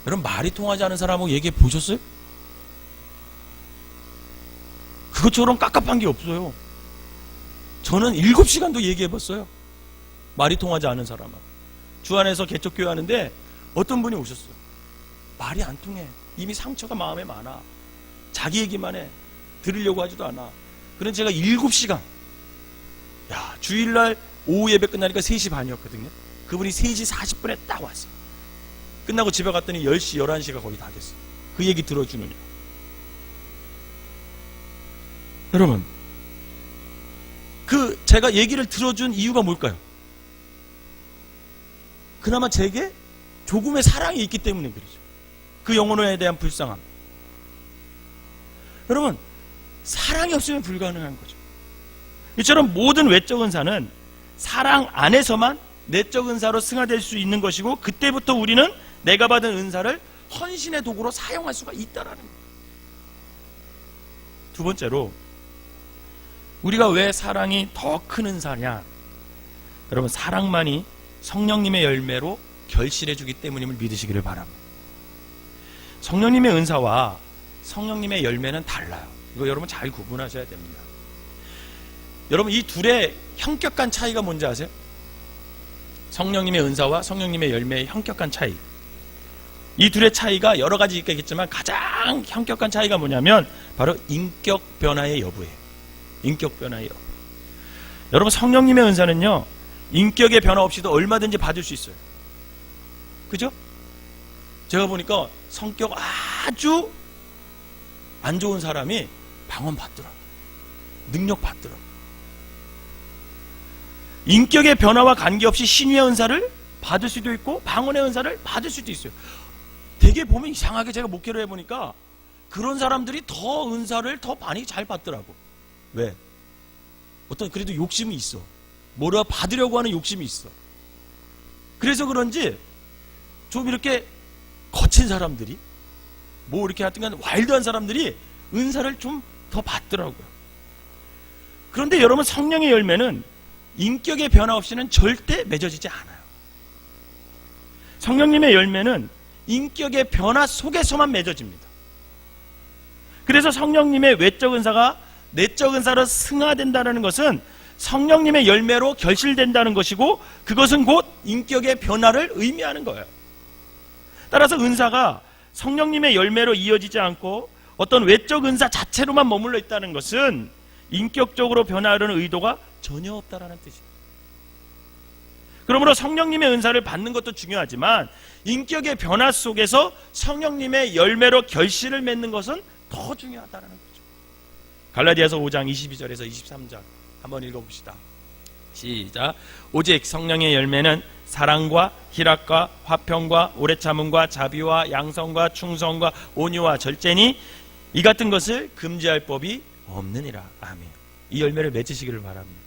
여러분, 말이 통하지 않은 사람하고 얘기해 보셨어요? 그것처럼 깝깝한 게 없어요. 저는 7시간도 얘기해 봤어요. 말이 통하지 않은 사람하고. 주 안에서 개척교회 하는데 어떤 분이 오셨어요. 말이 안 통해. 이미 상처가 마음에 많아. 자기 얘기만 해. 들으려고 하지도 않아. 그래서 제가 7시간, 주일날 오후 예배 끝나니까 3시 반이었거든요. 그분이 3시 40분에 딱 왔어요. 끝나고 집에 갔더니 10시, 11시가 거의 다 됐어요. 그 얘기 들어주느냐. 여러분, 제가 얘기를 들어준 이유가 뭘까요? 그나마 제게 조금의 사랑이 있기 때문에 그러죠. 그 영혼에 대한 불쌍함. 여러분, 사랑이 없으면 불가능한 거죠. 이처럼 모든 외적 은사는 사랑 안에서만 내적 은사로 승화될 수 있는 것이고, 그때부터 우리는 내가 받은 은사를 헌신의 도구로 사용할 수가 있다라는 거예요. 두 번째로, 우리가 왜 사랑이 더 큰 은사냐? 여러분, 사랑만이 성령님의 열매로 결실해 주기 때문임을 믿으시기를 바랍니다. 성령님의 은사와 성령님의 열매는 달라요. 이거 여러분 잘 구분하셔야 됩니다. 여러분, 이 둘의 현격한 차이가 뭔지 아세요? 성령님의 은사와 성령님의 열매의 현격한 차이. 이 둘의 차이가 여러 가지 있겠지만 가장 현격한 차이가 뭐냐면 바로 인격 변화의 여부예요. 인격 변화의 여부. 여러분, 성령님의 은사는요, 인격의 변화 없이도 얼마든지 받을 수 있어요. 그죠? 제가 보니까 성격 아주 안 좋은 사람이 방언 받더라고요. 능력 받더라고요. 인격의 변화와 관계없이 신유의 은사를 받을 수도 있고 방언의 은사를 받을 수도 있어요. 되게 보면 이상하게 제가 목회를 해보니까 그런 사람들이 더 은사를 더 많이 잘 받더라고. 왜? 어떤 그래도 욕심이 있어. 뭐라 받으려고 하는 욕심이 있어. 그래서 그런지 좀 이렇게 거친 사람들이, 뭐 이렇게 하여튼간 와일드한 사람들이 은사를 좀 더 받더라고요. 그런데 여러분, 성령의 열매는 인격의 변화 없이는 절대 맺어지지 않아요. 성령님의 열매는 인격의 변화 속에서만 맺어집니다. 그래서 성령님의 외적 은사가 내적 은사로 승화된다는 것은 성령님의 열매로 결실된다는 것이고, 그것은 곧 인격의 변화를 의미하는 거예요. 따라서 은사가 성령님의 열매로 이어지지 않고 어떤 외적 은사 자체로만 머물러 있다는 것은 인격적으로 변화하려는 의도가 전혀 없다는 뜻이에요. 그러므로 성령님의 은사를 받는 것도 중요하지만 인격의 변화 속에서 성령님의 열매로 결실을 맺는 것은 더 중요하다는 거죠. 갈라디아서 5장 22절에서 23절 한번 읽어봅시다. 시작. 오직 성령의 열매는 사랑과 희락과 화평과 오래 참음과 자비와 양성과 충성과 온유와 절제니 이 같은 것을 금지할 법이 없느니라. 아멘. 이 열매를 맺으시기를 바랍니다.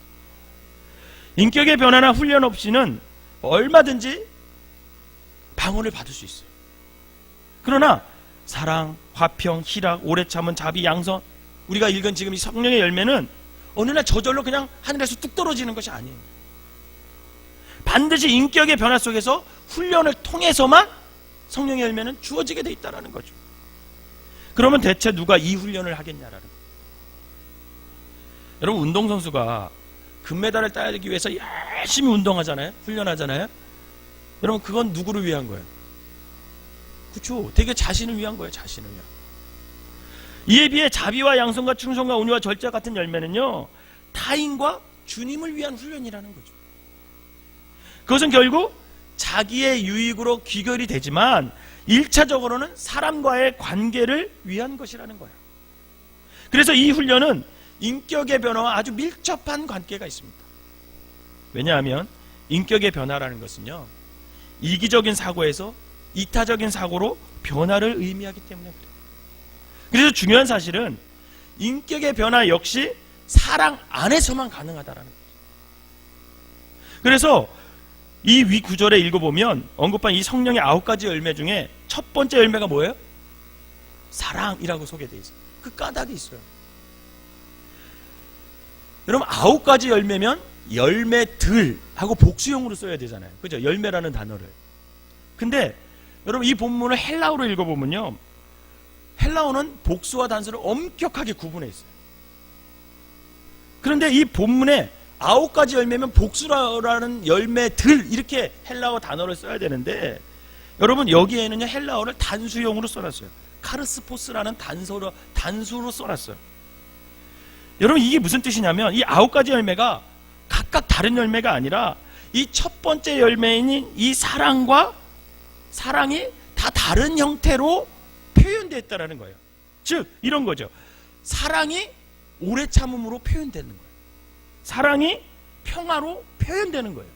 인격의 변화나 훈련 없이는 얼마든지 방언을 받을 수 있어요. 그러나 사랑, 화평, 희락, 오래 참음, 자비, 양성, 우리가 읽은 지금 이 성령의 열매는 어느 날 저절로 그냥 하늘에서 뚝 떨어지는 것이 아니에요. 반드시 인격의 변화 속에서 훈련을 통해서만 성령의 열매는 주어지게 돼 있다는 거죠. 그러면 대체 누가 이 훈련을 하겠냐라는 거예요. 여러분, 운동선수가 금메달을 따기 위해서 열심히 운동하잖아요. 훈련하잖아요. 여러분, 그건 누구를 위한 거예요? 그렇죠. 되게 자신을 위한 거예요. 자신을 위한. 이에 비해 자비와 양성과 충성과 온유와 절제 같은 열매는요, 타인과 주님을 위한 훈련이라는 거죠. 그것은 결국 자기의 유익으로 귀결이 되지만 1차적으로는 사람과의 관계를 위한 것이라는 거예요. 그래서 이 훈련은 인격의 변화와 아주 밀접한 관계가 있습니다. 왜냐하면 인격의 변화라는 것은요, 이기적인 사고에서 이타적인 사고로 변화를 의미하기 때문에 그래요. 그래서 중요한 사실은 인격의 변화 역시 사랑 안에서만 가능하다라는 거죠. 그래서 이 위 구절에 읽어보면 언급한 이 성령의 9가지 열매 중에 첫 번째 열매가 뭐예요? 사랑이라고 소개되어 있어요. 그 까닭이 있어요. 여러분 9가지 열매면 열매들 하고 복수형으로 써야 되잖아요. 그죠? 열매라는 단어를. 근데 여러분 이 본문을 헬라어로 읽어보면요, 헬라어는 복수와 단수를 엄격하게 구분해 있어요. 그런데 이 본문에 9가지 열매면 복수라는 열매들 이렇게 헬라어 단어를 써야 되는데, 여러분 여기에는요 헬라어를 단수형으로 써놨어요. 카르스포스라는 단수로 써놨어요. 여러분 이게 무슨 뜻이냐면 이 9가지 열매가 각각 다른 열매가 아니라 이 첫 번째 열매인 이 사랑이 다 다른 형태로 표현됐다라는 거예요. 즉 이런 거죠. 사랑이 오래 참음으로 표현되는 거예요. 사랑이 평화로 표현되는 거예요.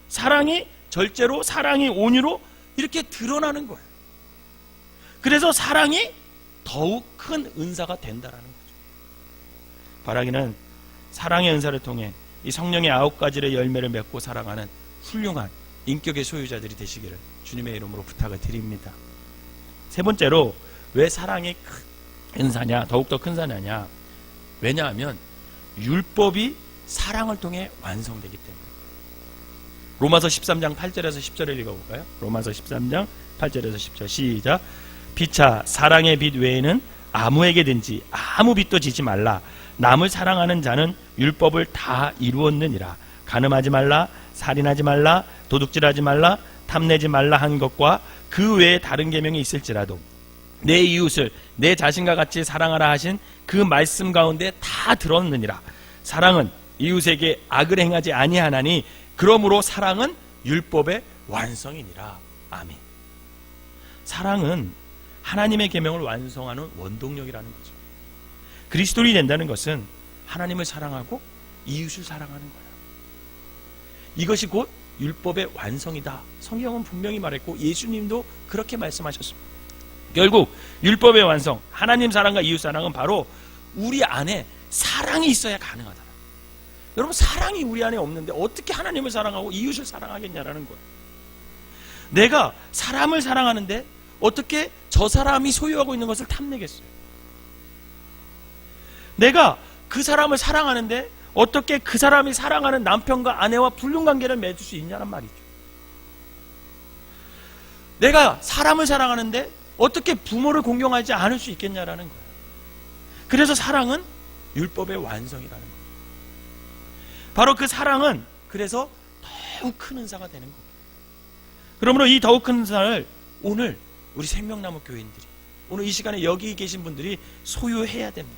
사랑이 절제로, 사랑이 온유로 이렇게 드러나는 거예요. 그래서 사랑이 더욱 큰 은사가 된다라는 거죠. 바라기는 사랑의 은사를 통해 이 성령의 9가지의 열매를 맺고 살아가는 훌륭한 인격의 소유자들이 되시기를 주님의 이름으로 부탁을 드립니다. 세 번째로 왜 사랑이 큰 은사냐, 더욱더 큰 은사냐? 왜냐하면 율법이 사랑을 통해 완성되기 때문에. 로마서 13장 8절에서 10절을 읽어볼까요? 로마서 13장 8절에서 10절 시작. 피차 사랑의 빛 외에는 아무에게든지 아무 빛도 지지 말라. 남을 사랑하는 자는 율법을 다 이루었느니라. 간음하지 말라, 살인하지 말라, 도둑질하지 말라, 탐내지 말라 한 것과 그 외에 다른 계명이 있을지라도 내 이웃을 내 자신과 같이 사랑하라 하신 그 말씀 가운데 다 들었느니라. 사랑은 이웃에게 악을 행하지 아니하나니 그러므로 사랑은 율법의 완성이니라. 아멘. 사랑은 하나님의 계명을 완성하는 원동력이라는 거죠. 그리스도인이 된다는 것은 하나님을 사랑하고 이웃을 사랑하는 거예요. 이것이 곧 율법의 완성이다. 성경은 분명히 말했고 예수님도 그렇게 말씀하셨습니다. 결국 율법의 완성, 하나님 사랑과 이웃 사랑은 바로 우리 안에 사랑이 있어야 가능하다. 여러분 사랑이 우리 안에 없는데 어떻게 하나님을 사랑하고 이웃을 사랑하겠냐라는 거예요. 내가 사람을 사랑하는데 어떻게 저 사람이 소유하고 있는 것을 탐내겠어요? 내가 그 사람을 사랑하는데 어떻게 그 사람이 사랑하는 남편과 아내와 불륜관계를 맺을 수 있냐는 말이죠. 내가 사람을 사랑하는데 어떻게 부모를 공경하지 않을 수 있겠냐라는 거예요. 그래서 사랑은 율법의 완성이라는 거예요. 바로 그 사랑은 그래서 더욱 큰 은사가 되는 겁니다. 그러므로 이 더욱 큰 은사를 오늘 우리 생명나무 교인들이, 오늘 이 시간에 여기 계신 분들이 소유해야 됩니다.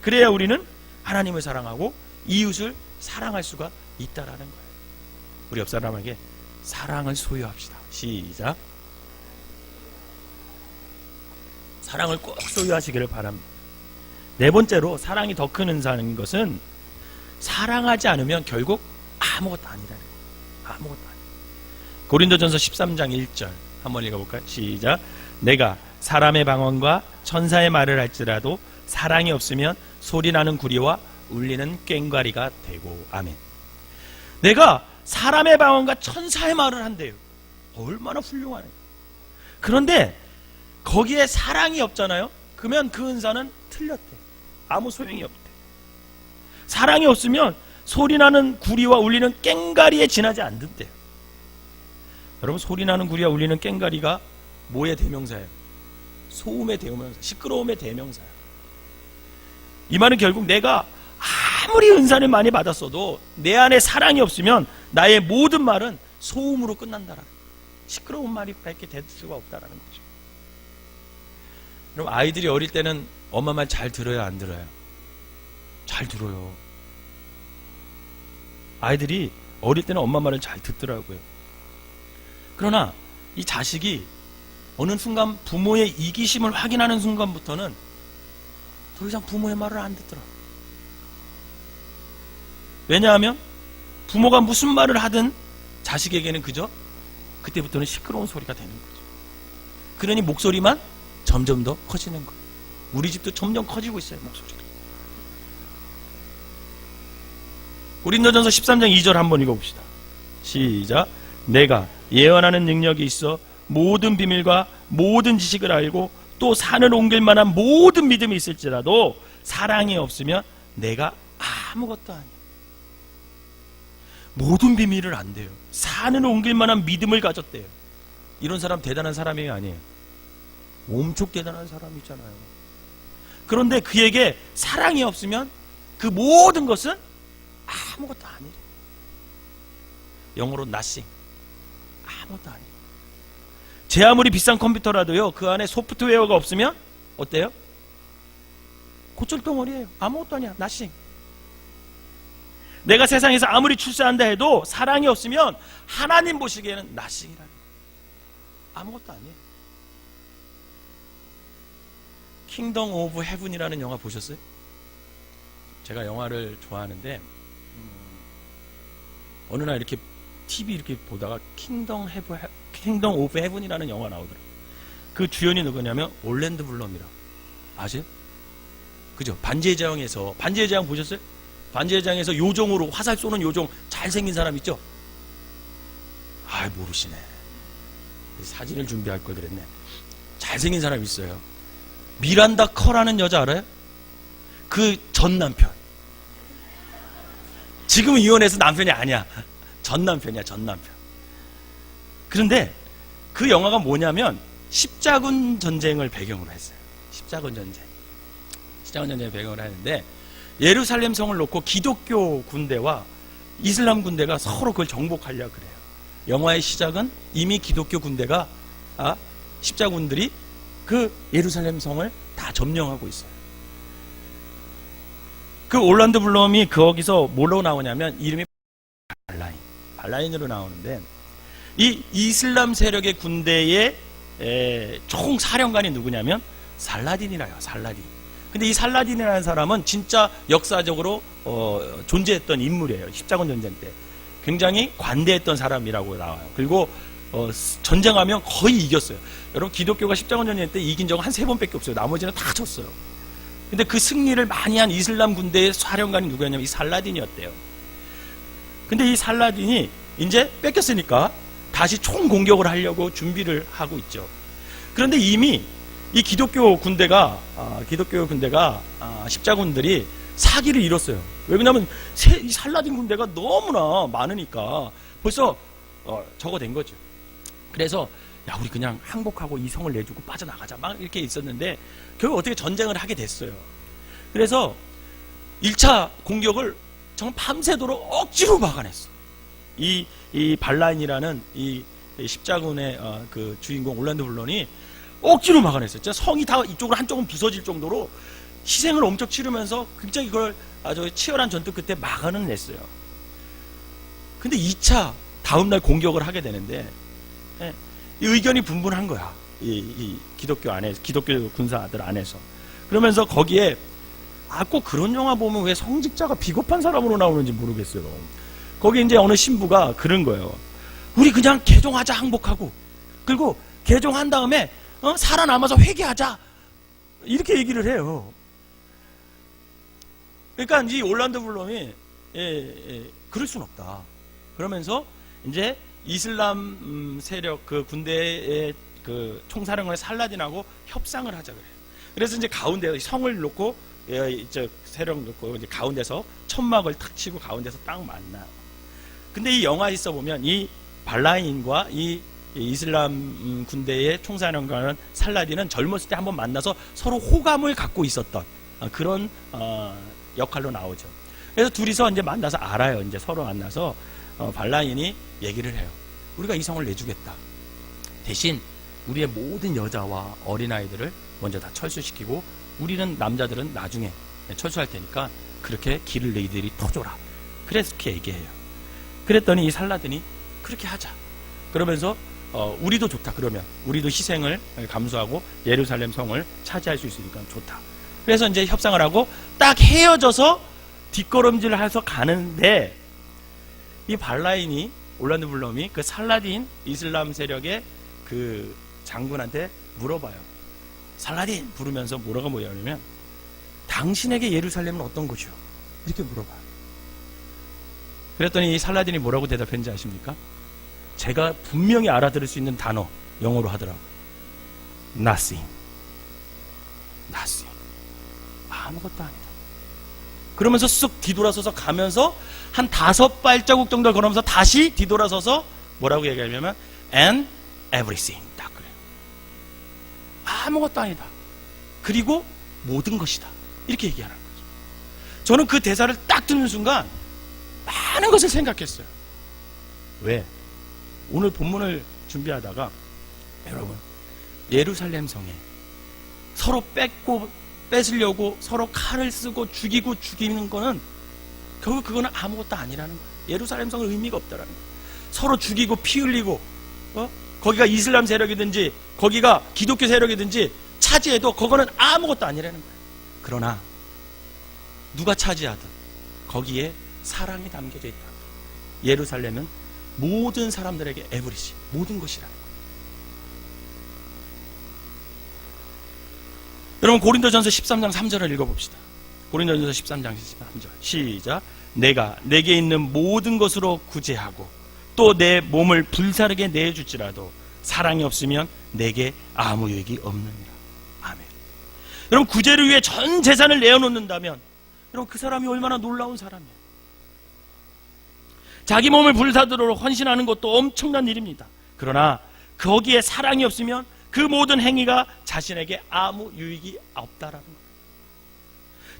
그래야 우리는 하나님을 사랑하고 이웃을 사랑할 수가 있다라는 거예요. 우리 옆 사람에게 사랑을 소유합시다. 시작. 사랑을 꼭 소유하시기를 바랍니다. 네 번째로 사랑이 더 큰 은사인 것은 사랑하지 않으면 결국 아무것도 아니라는 거예요. 아무것도 아니에요. 고린도전서 13장 1절 한번 읽어볼까요? 시작. 내가 사람의 방언과 천사의 말을 할지라도 사랑이 없으면 소리나는 구리와 울리는 꽹과리가 되고. 아멘. 내가 사람의 방언과 천사의 말을 한대요. 얼마나 훌륭하네. 그런데 거기에 사랑이 없잖아요. 그러면 그 은사는 틀렸대. 아무 소용이 없대. 사랑이 없으면 소리나는 구리와 울리는 꽹과리에 지나지 않는데요. 여러분 소리나는 구리와 울리는 꽹과리가 뭐의 대명사예요? 소음의 대명사, 시끄러움의 대명사예요. 이 말은 결국 내가 아무리 은사를 많이 받았어도 내 안에 사랑이 없으면 나의 모든 말은 소음으로 끝난다라는 거예요. 시끄러운 말이 밖에 될 수가 없다라는 거죠. 그럼 아이들이 어릴 때는 엄마 말 잘 들어요, 안 들어요? 잘 들어요. 아이들이 어릴 때는 엄마 말을 잘 듣더라고요. 그러나 이 자식이 어느 순간 부모의 이기심을 확인하는 순간부터는 더 이상 부모의 말을 안 듣더라고요. 왜냐하면 부모가 무슨 말을 하든 자식에게는 그저 그때부터는 시끄러운 소리가 되는 거죠. 그러니 목소리만 점점 더 커지는 거예요. 우리 집도 점점 커지고 있어요, 목소리가. 고린도전서 13장 2절 한번 읽어봅시다. 시작. 내가 예언하는 능력이 있어 모든 비밀과 모든 지식을 알고 또 산을 옮길 만한 모든 믿음이 있을지라도 사랑이 없으면 내가 아무것도 아니야. 모든 비밀을 안돼요. 산을 옮길 만한 믿음을 가졌대요. 이런 사람 대단한 사람이 아니에요. 엄청 대단한 사람이잖아요. 그런데 그에게 사랑이 없으면 그 모든 것은 아무것도 아니래. 영어로 nothing. 아무것도 아니래. 제 아무리 비싼 컴퓨터라도요, 그 안에 소프트웨어가 없으면 어때요? 고철덩어리예요. 아무것도 아니야. nothing. 내가 세상에서 아무리 출세한다 해도 사랑이 없으면 하나님 보시기에는 nothing이라는, 아무것도 아니에요. 킹덤 오브 헤븐이라는 영화 보셨어요? 제가 영화를 좋아하는데 어느 날 이렇게 TV 이렇게 보다가 킹덤 오브 헤븐이라는 영화 나오더라고요. 그 주연이 누구냐면 올랜드 블럼이라 아세요? 그죠? 반지의 제왕에서, 반지의 제왕 보셨어요? 반지의 제왕에서 요정으로 화살 쏘는 요정 잘생긴 사람 있죠? 아, 모르시네. 사진을 준비할 걸 그랬네. 잘생긴 사람 있어요. 미란다 커라는 여자 알아요? 그 전 남편. 지금은 이혼해서 남편이 아니야. 전 남편이야, 전 남편. 그런데 그 영화가 뭐냐면 십자군 전쟁을 배경으로 했어요. 십자군 전쟁을 배경으로 하는데 예루살렘 성을 놓고 기독교 군대와 이슬람 군대가 서로 그걸 정복하려고 그래요. 영화의 시작은 이미 기독교 군대가 십자군들이 그 예루살렘 성을 다 점령하고 있어요. 그 올란드 블럼이 거기서 뭘로 나오냐면 이름이 발라인으로 나오는데, 이 이슬람 세력의 군대의 총사령관이 누구냐면 살라딘이라요. 살라딘. 근데 이 살라딘이라는 사람은 진짜 역사적으로 존재했던 인물이에요. 십자군 전쟁 때 굉장히 관대했던 사람이라고 나와요. 그리고 전쟁하면 거의 이겼어요. 여러분, 기독교가 십자군 전쟁 때 이긴 적은 한 3번밖에 없어요. 나머지는 다 졌어요. 근데 그 승리를 많이 한 이슬람 군대의 사령관이 누구였냐면 이 살라딘이었대요. 근데 이 살라딘이 이제 뺏겼으니까 다시 총 공격을 하려고 준비를 하고 있죠. 그런데 이미 이 기독교 군대가 십자군들이 사기를 잃었어요. 왜 그러냐면 이 살라딘 군대가 너무나 많으니까 벌써 저거 된 거죠. 그래서 야, 우리 그냥 항복하고 이 성을 내주고 빠져나가자 막 이렇게 있었는데 결국 어떻게 전쟁을 하게 됐어요. 그래서 1차 공격을 정말 밤새도록 억지로 막아냈어. 이 발라인이라는 이 십자군의 그 주인공 올란드 블럼이 억지로 막아냈어요. 진짜 성이 다 이쪽으로 한쪽은 부서질 정도로 희생을 엄청 치르면서 굉장히 이걸 아주 치열한 전투 끝에 막아는 냈어요. 근데 2차 다음날 공격을 하게 되는데 이 의견이 분분한 거야. 이 기독교 안에, 기독교 군사들 안에서. 그러면서 거기에 꼭 그런 영화 보면 왜 성직자가 비겁한 사람으로 나오는지 모르겠어요. 거기 이제 어느 신부가 그런 거예요. 우리 그냥 개종하자, 항복하고. 그리고 개종한 다음에 살아남아서 회개하자. 이렇게 얘기를 해요. 그러니까 이 올란드 블럼이 그럴 순 없다. 그러면서 이제 이슬람 세력 그 군대의 그 총사령관의 살라딘하고 협상을 하자 그래요. 그래서 이제 가운데 성을 놓고 이제 세력 놓고 이제 가운데서 천막을 탁 치고 가운데서 딱 만나. 근데 이 영화에 있어 보면 이 발라인과 이 이슬람 군대의 총사령관은 살라딘은 젊었을 때 한번 만나서 서로 호감을 갖고 있었던 그런 역할로 나오죠. 그래서 둘이서 이제 만나서 알아요. 이제 서로 만나서 발라인이 얘기를 해요. 우리가 이 성을 내주겠다. 대신 우리의 모든 여자와 어린아이들을 먼저 다 철수시키고 우리는 남자들은 나중에 철수할 테니까 그렇게 길을 너희들이 터줘라. 그렇게 얘기해요. 그랬더니 이 살라딘이 그렇게 하자. 그러면서 우리도 좋다. 그러면 우리도 희생을 감수하고 예루살렘 성을 차지할 수 있으니까 좋다. 그래서 이제 협상을 하고 딱 헤어져서 뒷걸음질을 해서 가는데 이 발라인이 올란드 블럼이 그 살라딘 이슬람 세력의 그 장군한테 물어봐요. 살라딘 부르면서 뭐라고 뭐냐면 당신에게 예루살렘은 어떤 곳이요? 이렇게 물어봐요. 그랬더니 이 살라딘이 뭐라고 대답했는지 아십니까? 제가 분명히 알아들을 수 있는 단어 영어로 하더라고요. Nothing. Nothing. 아무것도 아니다. 그러면서 쓱 뒤돌아서서 가면서 한 5발자국 정도를 걸으면서 다시 뒤돌아서서 뭐라고 얘기하냐면 and everything. 딱 그래요. 아무것도 아니다. 그리고 모든 것이다. 이렇게 얘기하는 거죠. 저는 그 대사를 딱 듣는 순간 많은 것을 생각했어요. 왜? 오늘 본문을 준비하다가 여러분 예루살렘 성에 서로 뺏으려고 서로 칼을 쓰고 죽이고 죽이는 거는 결국 그거는 아무것도 아니라는 거예요. 예루살렘 성은 의미가 없다라는 거예요. 서로 죽이고 피 흘리고 거기가 이슬람 세력이든지 거기가 기독교 세력이든지 차지해도 그거는 아무것도 아니라는 거예요. 그러나 누가 차지하든 거기에 사랑이 담겨져 있다. 예루살렘은 모든 사람들에게 에브리시 모든 것이라는 거예요. 여러분 고린도전서 13장 3절을 읽어봅시다. 고린도전서 13장 13절 시작. 내가 내게 있는 모든 것으로 구제하고 또 내 몸을 불사르게 내줄지라도 사랑이 없으면 내게 아무 유익이 없느니라. 아멘. 여러분 구제를 위해 전 재산을 내어놓는다면 여러분 그 사람이 얼마나 놀라운 사람이에요. 자기 몸을 불사르도록 헌신하는 것도 엄청난 일입니다. 그러나 거기에 사랑이 없으면 그 모든 행위가 자신에게 아무 유익이 없다라는 거예요.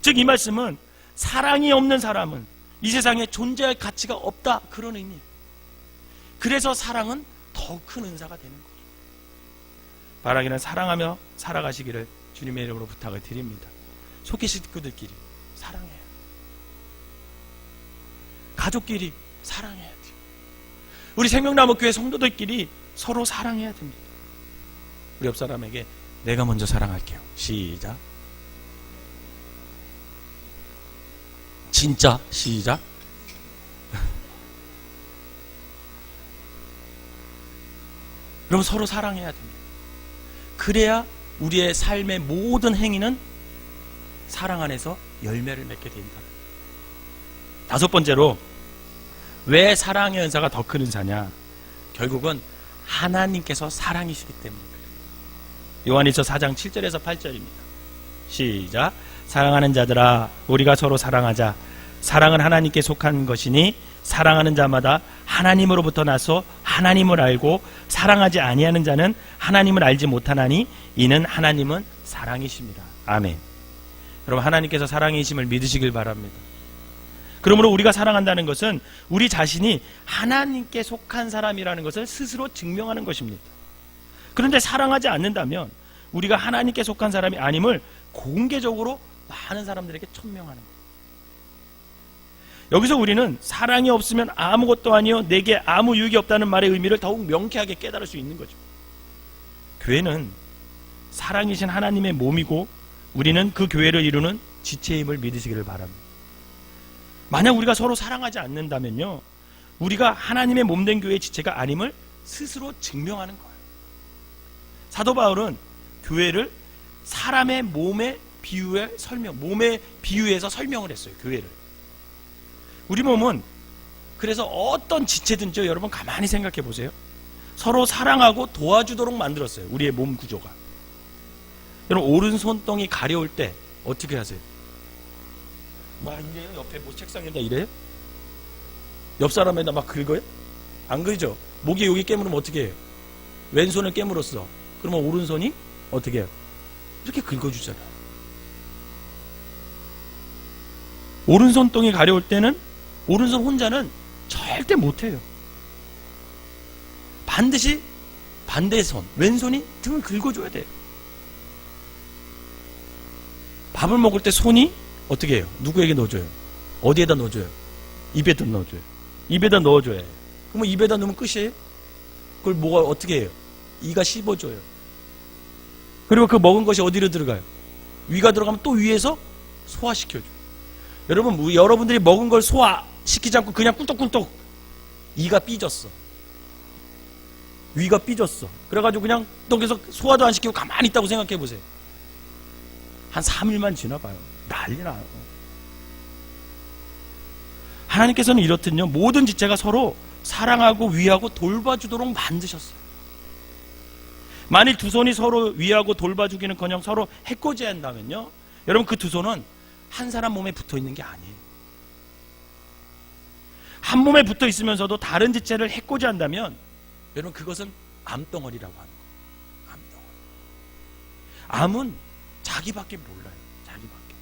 즉 이 말씀은 사랑이 없는 사람은 이 세상에 존재할 가치가 없다 그런 의미예요. 그래서 사랑은 더 큰 은사가 되는 거죠. 바라기는 사랑하며 살아가시기를 주님의 이름으로 부탁을 드립니다. 속히 식구들끼리 사랑해요. 가족끼리 사랑해야 돼요. 우리 생명나무교회 성도들끼리 서로 사랑해야 됩니다. 우리 옆 사람에게 내가 먼저 사랑할게요. 시작. 진짜 시작. 여러분 서로 사랑해야 됩니다. 그래야 우리의 삶의 모든 행위는 사랑 안에서 열매를 맺게 된다. 5번째로 왜 사랑의 은사가 더 큰 은사냐? 결국은 하나님께서 사랑이시기 때문입니다. 요한일서 4장 7절에서 8절입니다. 시작. 사랑하는 자들아 우리가 서로 사랑하자. 사랑은 하나님께 속한 것이니 사랑하는 자마다 하나님으로부터 나서 하나님을 알고 사랑하지 아니하는 자는 하나님을 알지 못하나니 이는 하나님은 사랑이십니다. 아멘. 여러분 하나님께서 사랑이심을 믿으시길 바랍니다. 그러므로 우리가 사랑한다는 것은 우리 자신이 하나님께 속한 사람이라는 것을 스스로 증명하는 것입니다. 그런데 사랑하지 않는다면 우리가 하나님께 속한 사람이 아님을 공개적으로 많은 사람들에게 천명하는 거예요. 여기서 우리는 사랑이 없으면 아무것도 아니요 내게 아무 유익이 없다는 말의 의미를 더욱 명쾌하게 깨달을 수 있는 거죠. 교회는 사랑이신 하나님의 몸이고 우리는 그 교회를 이루는 지체임을 믿으시기를 바랍니다. 만약 우리가 서로 사랑하지 않는다면요 우리가 하나님의 몸된 교회의 지체가 아님을 스스로 증명하는 거예요. 사도 바울은 교회를 사람의 몸의 몸의 비유해서 설명을 했어요. 교회를. 우리 몸은 그래서 어떤 지체든지요 여러분 가만히 생각해 보세요. 서로 사랑하고 도와주도록 만들었어요. 우리의 몸 구조가. 여러분 오른손등이 가려울 때 어떻게 하세요? 막 이래요? 옆에 뭐 책상에다 이래요? 옆 사람에다 막 긁어요? 안 그러죠? 목이 여기 깨물으면 어떻게 해요? 왼손을 깨물었어. 그러면 오른손이 어떻게 해요? 이렇게 긁어주잖아요. 오른손등이 가려울 때는 오른손 혼자는 절대 못해요. 반드시 반대손, 왼손이 등을 긁어줘야 돼요. 밥을 먹을 때 손이 어떻게 해요? 누구에게 넣어줘요? 어디에다 넣어줘요? 입에다 넣어줘요. 입에다 넣어줘야 해요. 그러면 입에다 넣으면 끝이에요? 그걸 뭐가 어떻게 해요? 이가 씹어줘요. 그리고 그 먹은 것이 어디로 들어가요? 위가 들어가면 또 위에서 소화시켜줘요. 여러분, 여러분들이 먹은 걸 소화시키지 않고 그냥 꿀떡꿀떡 이가 삐졌어. 위가 삐졌어. 그래가지고 그냥 계속 소화도 안 시키고 가만히 있다고 생각해 보세요. 한 3일만 지나봐요. 난리 나요. 하나님께서는 이렇듯요, 모든 지체가 서로 사랑하고 위하고 돌봐주도록 만드셨어요. 만일 두 손이 서로 위하고 돌봐주기는커녕 서로 해코지 한다면요, 여러분, 그 두 손은 한 사람 몸에 붙어 있는 게 아니에요. 한 몸에 붙어 있으면서도 다른 지체를 해코지 한다면 여러분, 그것은 암덩어리라고 하는 거예요. 암덩어리. 암은 자기밖에 몰라요. 자기밖에.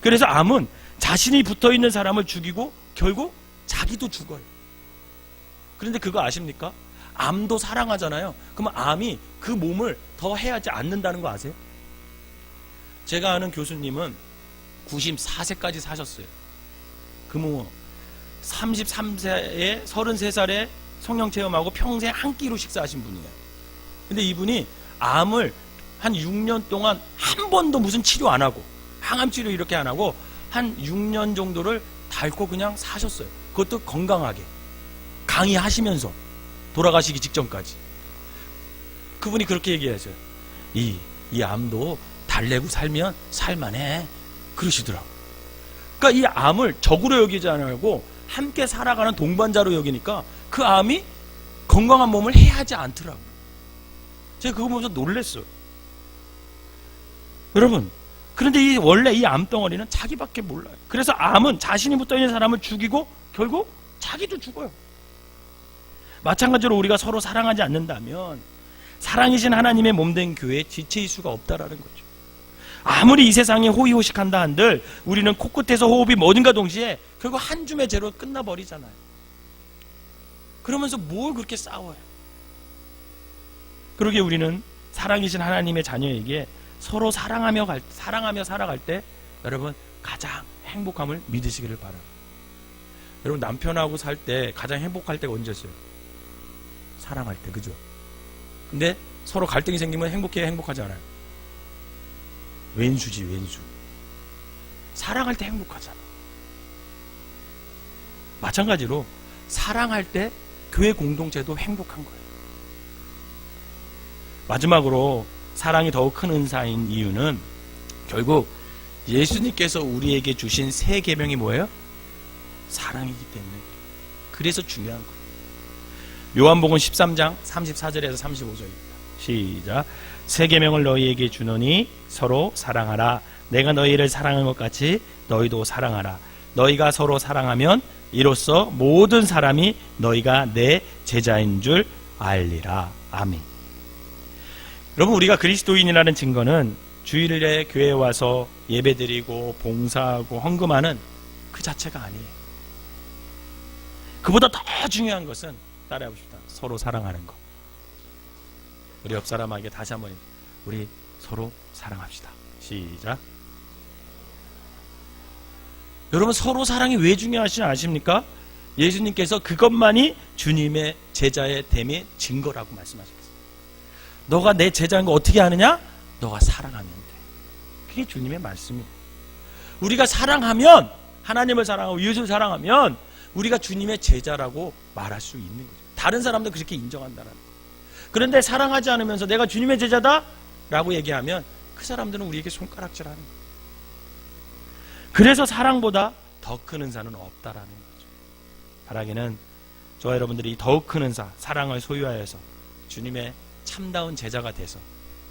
그래서 암은 자신이 붙어 있는 사람을 죽이고 결국 자기도 죽어요. 그런데 그거 아십니까? 암도 사랑하잖아요. 그러면 암이 그 몸을 더 해하지 않는다는 거 아세요? 제가 아는 교수님은 94세까지 사셨어요. 그러면 33세에 33살에 성령체험하고 평생 한 끼로 식사하신 분이에요. 근데 이분이 암을 한 6년 동안 한 번도 무슨 치료 안 하고, 항암치료 이렇게 안 하고 한 6년 정도를 닳고 그냥 사셨어요. 그것도 건강하게 강의하시면서 돌아가시기 직전까지. 그분이 그렇게 얘기하셔요. 이 암도 달래고 살면 살만해, 그러시더라고. 그러니까 이 암을 적으로 여기지 않고 함께 살아가는 동반자로 여기니까 그 암이 건강한 몸을 해하지 않더라고요. 제가 그거 보면서 놀랐어요. 여러분, 그런데 원래 이 암덩어리는 자기밖에 몰라요. 그래서 암은 자신이 붙어있는 사람을 죽이고 결국 자기도 죽어요. 마찬가지로 우리가 서로 사랑하지 않는다면 사랑이신 하나님의 몸된 교회에 지체일 수가 없다라는 거죠. 아무리 이 세상에 호의호식한다 한들 우리는 코끝에서 호흡이 멎은가 동시에 결국 한 줌의 죄로 끝나버리잖아요. 그러면서 뭘 그렇게 싸워요? 그러기에 우리는 사랑이신 하나님의 자녀에게 서로 사랑하며 살아갈 때 여러분 가장 행복함을 믿으시기를 바랍니다. 여러분, 남편하고 살 때 가장 행복할 때가 언제였어요? 사랑할 때, 그죠? 근데 서로 갈등이 생기면 행복해야 행복하지 않아요? 왼수지, 왼수. 사랑할 때 행복하잖아. 마찬가지로 사랑할 때 교회 공동체도 행복한 거예요. 마지막으로 사랑이 더욱 큰 은사인 이유는 결국 예수님께서 우리에게 주신 새 계명이 뭐예요? 사랑이기 때문에. 그래서 중요한 거예요. 요한복음 13장 34절에서 35절입니다. 시작. 새 계명을 너희에게 주노니 서로 사랑하라. 내가 너희를 사랑한 것 같이 너희도 사랑하라. 너희가 서로 사랑하면 이로써 모든 사람이 너희가 내 제자인 줄 알리라. 아멘. 여러분, 우리가 그리스도인이라는 증거는 주일에 교회에 와서 예배드리고 봉사하고 헌금하는 그 자체가 아니에요. 그보다 더 중요한 것은 따라해봅시다. 서로 사랑하는 것. 우리 옆 사람에게 다시 한번 우리 서로 사랑합시다. 시작. 여러분, 서로 사랑이 왜 중요하신지 아십니까? 예수님께서 그것만이 주님의 제자의 됨의 증거라고 말씀하셨어요. 너가 내 제자인 거 어떻게 아느냐? 너가 사랑하면 돼. 그게 주님의 말씀이에요. 우리가 사랑하면, 하나님을 사랑하고 예수를 사랑하면 우리가 주님의 제자라고 말할 수 있는 거죠. 다른 사람도 그렇게 인정한다는 거예요. 그런데 사랑하지 않으면서 내가 주님의 제자다 라고 얘기하면 그 사람들은 우리에게 손가락질하는 거예요. 그래서 사랑보다 더 큰 은사는 없다라는 거죠. 바라기는 저와 여러분들이 더욱 큰 은사, 사랑을 소유하여서 주님의 참다운 제자가 돼서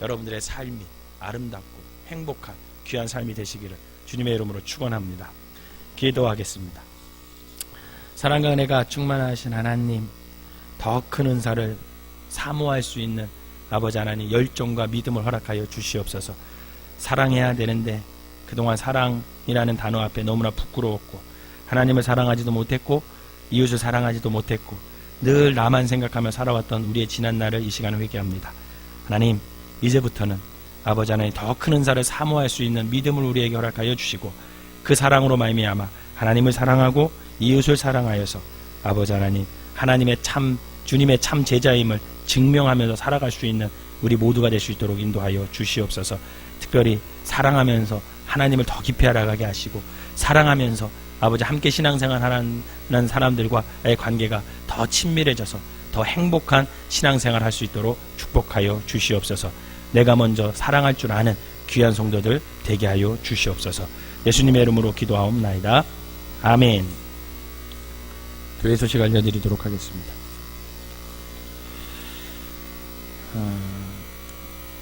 여러분들의 삶이 아름답고 행복한 귀한 삶이 되시기를 주님의 이름으로 축원합니다. 기도하겠습니다. 사랑과 은혜가 충만하신 하나님, 더 큰 은사를 사모할 수 있는 아버지 하나님, 열정과 믿음을 허락하여 주시옵소서. 사랑해야 되는데 그동안 사랑이라는 단어 앞에 너무나 부끄러웠고 하나님을 사랑하지도 못했고 이웃을 사랑하지도 못했고 늘 나만 생각하며 살아왔던 우리의 지난 날을 이 시간에 회개합니다. 하나님, 이제부터는 아버지 하나님 더 큰 은사를 사모할 수 있는 믿음을 우리에게 허락하여 주시고 그 사랑으로 말미암아 하나님을 사랑하고 이웃을 사랑하여서 아버지 하나님, 하나님의 참 주님의 참 제자임을 증명하면서 살아갈 수 있는 우리 모두가 될 수 있도록 인도하여 주시옵소서. 특별히 사랑하면서 하나님을 더 깊이 알아가게 하시고, 사랑하면서 아버지 함께 신앙생활하는 사람들과의 관계가 더 친밀해져서 더 행복한 신앙생활 할 수 있도록 축복하여 주시옵소서. 내가 먼저 사랑할 줄 아는 귀한 성도들 되게 하여 주시옵소서. 예수님의 이름으로 기도하옵나이다. 아멘. 교회 소식 알려드리도록 하겠습니다.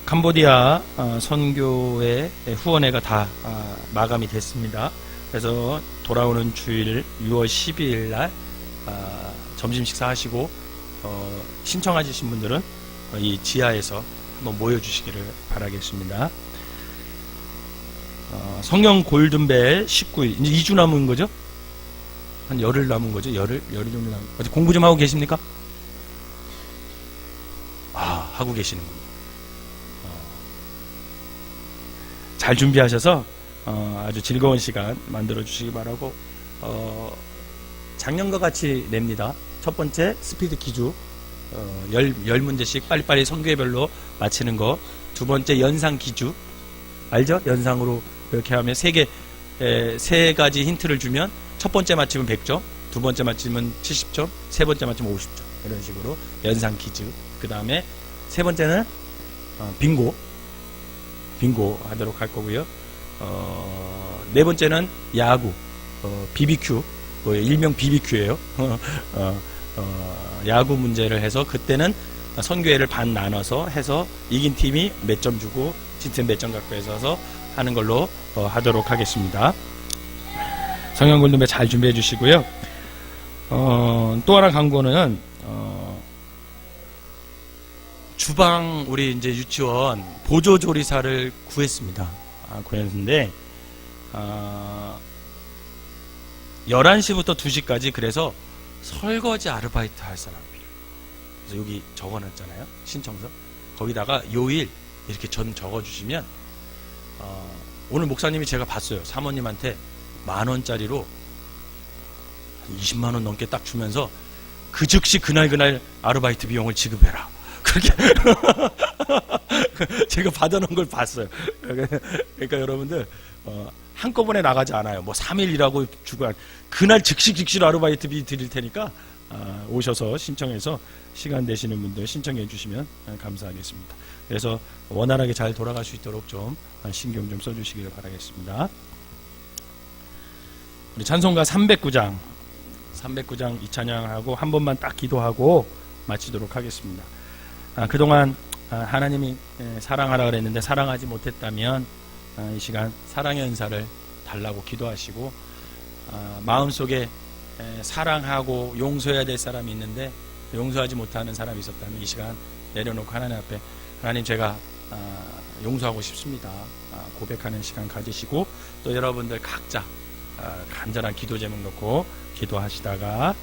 캄보디아 선교회 후원회가 다 마감이 됐습니다. 그래서 돌아오는 주일 6월 12일 날 점심 식사하시고 신청하신 분들은 이 지하에서 한번 모여주시기를 바라겠습니다. 성령 골든벨 19일, 이제 2주 남은 거죠? 한 열흘 남은 거죠? 열흘 정도 남은. 아직 공부 좀 하고 계십니까? 하고 계시는군요. 잘 준비하셔서 아주 즐거운 시간 만들어 주시기 바라고, 작년과 같이 냅니다. 첫 번째 스피드 퀴즈 10문제씩 빨리빨리 성교회별로 맞히는 거. 두 번째 연상 퀴즈 알죠? 연상으로 이렇게 하면 세 가지 힌트를 주면 첫 번째 맞히면 100점, 두 번째 맞히면 70점, 세 번째 맞히면 50점, 이런 식으로 연상 퀴즈. 그 다음에 세 번째는 빙고 하도록 할 거고요. 네 번째는 야구, BBQ, 일명 BBQ예요. 야구 문제를 해서 그때는 선교회를 반 나눠서 해서 이긴 팀이 몇 점 주고 진 팀 몇 점 갖고 해서 하는 걸로 하도록 하겠습니다. 성령 골든벨 잘 준비해 주시고요. 또 하나 광고는 주방, 우리 이제 유치원 보조조리사를 구했습니다. 구했는데 11시부터 2시까지, 그래서 설거지 아르바이트 할 사람 필요해요. 그래서 여기 적어놨잖아요, 신청서. 거기다가 요일 이렇게 적어주시면 오늘 목사님이 제가 봤어요. 사모님한테 10,000원짜리로 20만 원 넘게 딱 주면서 그 즉시 그날 아르바이트 비용을 지급해라, 그렇게 제가 받아놓은 걸 봤어요. 그러니까 여러분들 한꺼번에 나가지 않아요. 뭐 3일 일하고 주고 그날 즉시로 아르바이트비 드릴 테니까 오셔서 신청해서 시간 되시는 분들 신청해 주시면 감사하겠습니다. 그래서 원활하게 잘 돌아갈 수 있도록 좀 신경 좀 써주시길 바라겠습니다. 우리 찬송가 309장 이 찬양하고 한 번만 딱 기도하고 마치도록 하겠습니다. 그동안 하나님이 사랑하라 그랬는데 사랑하지 못했다면 이 시간 사랑의 은사를 달라고 기도하시고, 마음속에 사랑하고 용서해야 될 사람이 있는데 용서하지 못하는 사람이 있었다면 이 시간 내려놓고 하나님 앞에, 하나님 제가 용서하고 싶습니다, 고백하는 시간 가지시고, 또 여러분들 각자 간절한 기도 제목 놓고 기도하시다가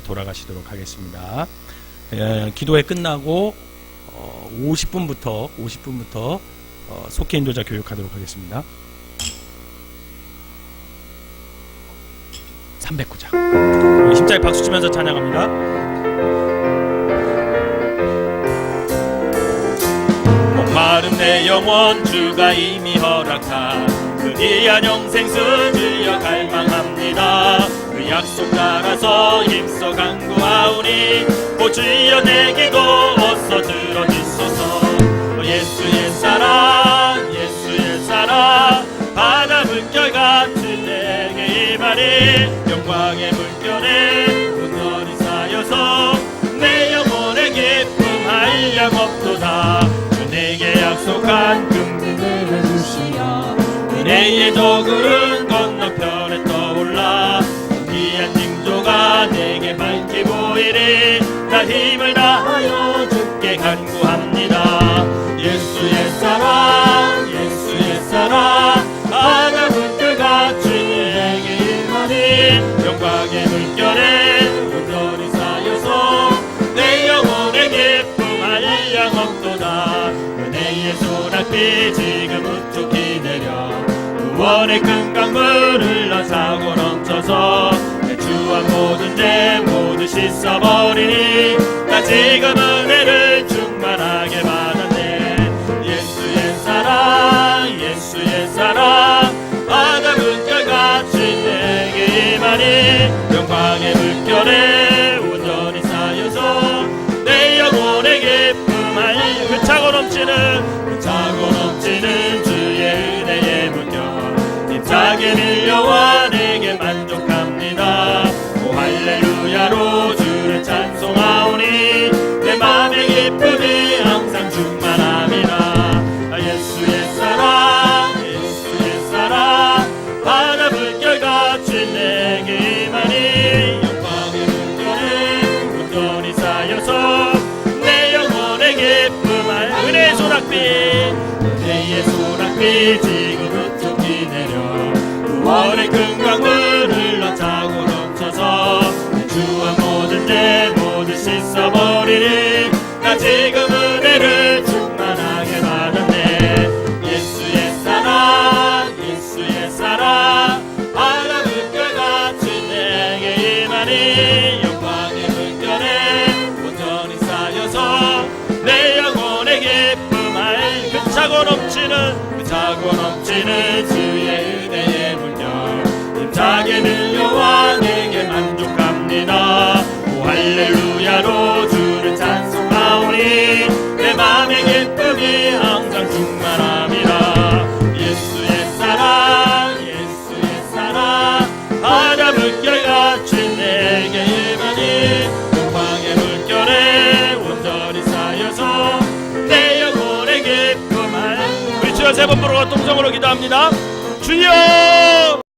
돌아가시도록 하겠습니다. 기도회 끝나고 50분부터 속회 인도자 교육하도록 하겠습니다. 309장 힘차게 박수 치면서 찬양합니다. 목마른 내 영혼 주가 이미 허락한 그 귀한 영생수 주여 갈망합니다. 그 약속 따라서 힘써 간구하오니 오 주여 내 기도 어서 들어주소서. 예수의 사랑 바다 물결같이 내게 임하니 영광의 물결에 눈물이 쌓여서 내 영혼의 기쁨 한량 없도다. 주 내게 약속한 금붕을 주시며 은혜의 저구름 건너편에 떠올라 귀한 징조가 내게 밝히 보이리. 나 힘을 다하여 주께 간구합니다. 예수의 사랑 바다 물결같이 내게 임하니 영광의 물결에 온전히 쌓여서 내 영혼의 기쁨 한량 없도다. 은혜의 소낙비 지금 우뚝히 내려 구원의 큰 강물 흘러 사고 넘쳐서 내 주한 모든 죄 모두 씻어버리니 나 지금 은혜를 충만하게 받았네. 임하니 영광의 물결에 온전히 쌓여서 내 영혼의 기쁨을 차고 넘치는 주의 은혜의 물결 힘차게 밀려와 내게 만족합니다. 오 할렐루야로 주를 찬송하오니 내 맘의 기쁨이 항상 충만합니다. 예수의 사랑 예수의 사랑 바다 물결같이 내게 임하니 영광의 물결에 온전히 쌓여서 내 영혼의 기쁨을 은혜의 소낙비 은혜의 소낙비 지금 흩어기 내려 구원의 큰 강물 흘러차고 넘쳐서 내 주와 모든 죄 모두 씻어버리니 나 지금 은혜를 충만하게 받았네. 예수의 사랑 바다 물결같이 내게 임하니 영광의 물결에 온전히 쌓여서 내 영혼의 기쁨을 차고 넘치는 주의 은혜의 물결 힘차게 밀려와 내게 만족합니다. 오 할렐루야로 주를 찬송하오니 내 맘의 기쁨이 항상 충만합니다. 예수의 사랑 바다 물결같이 내게 임하니 영광의 물결에 온전히 쌓여서 내 영혼의 기쁨을 우리 주여 세 번 부르고 통성으로 기도합니다. 주여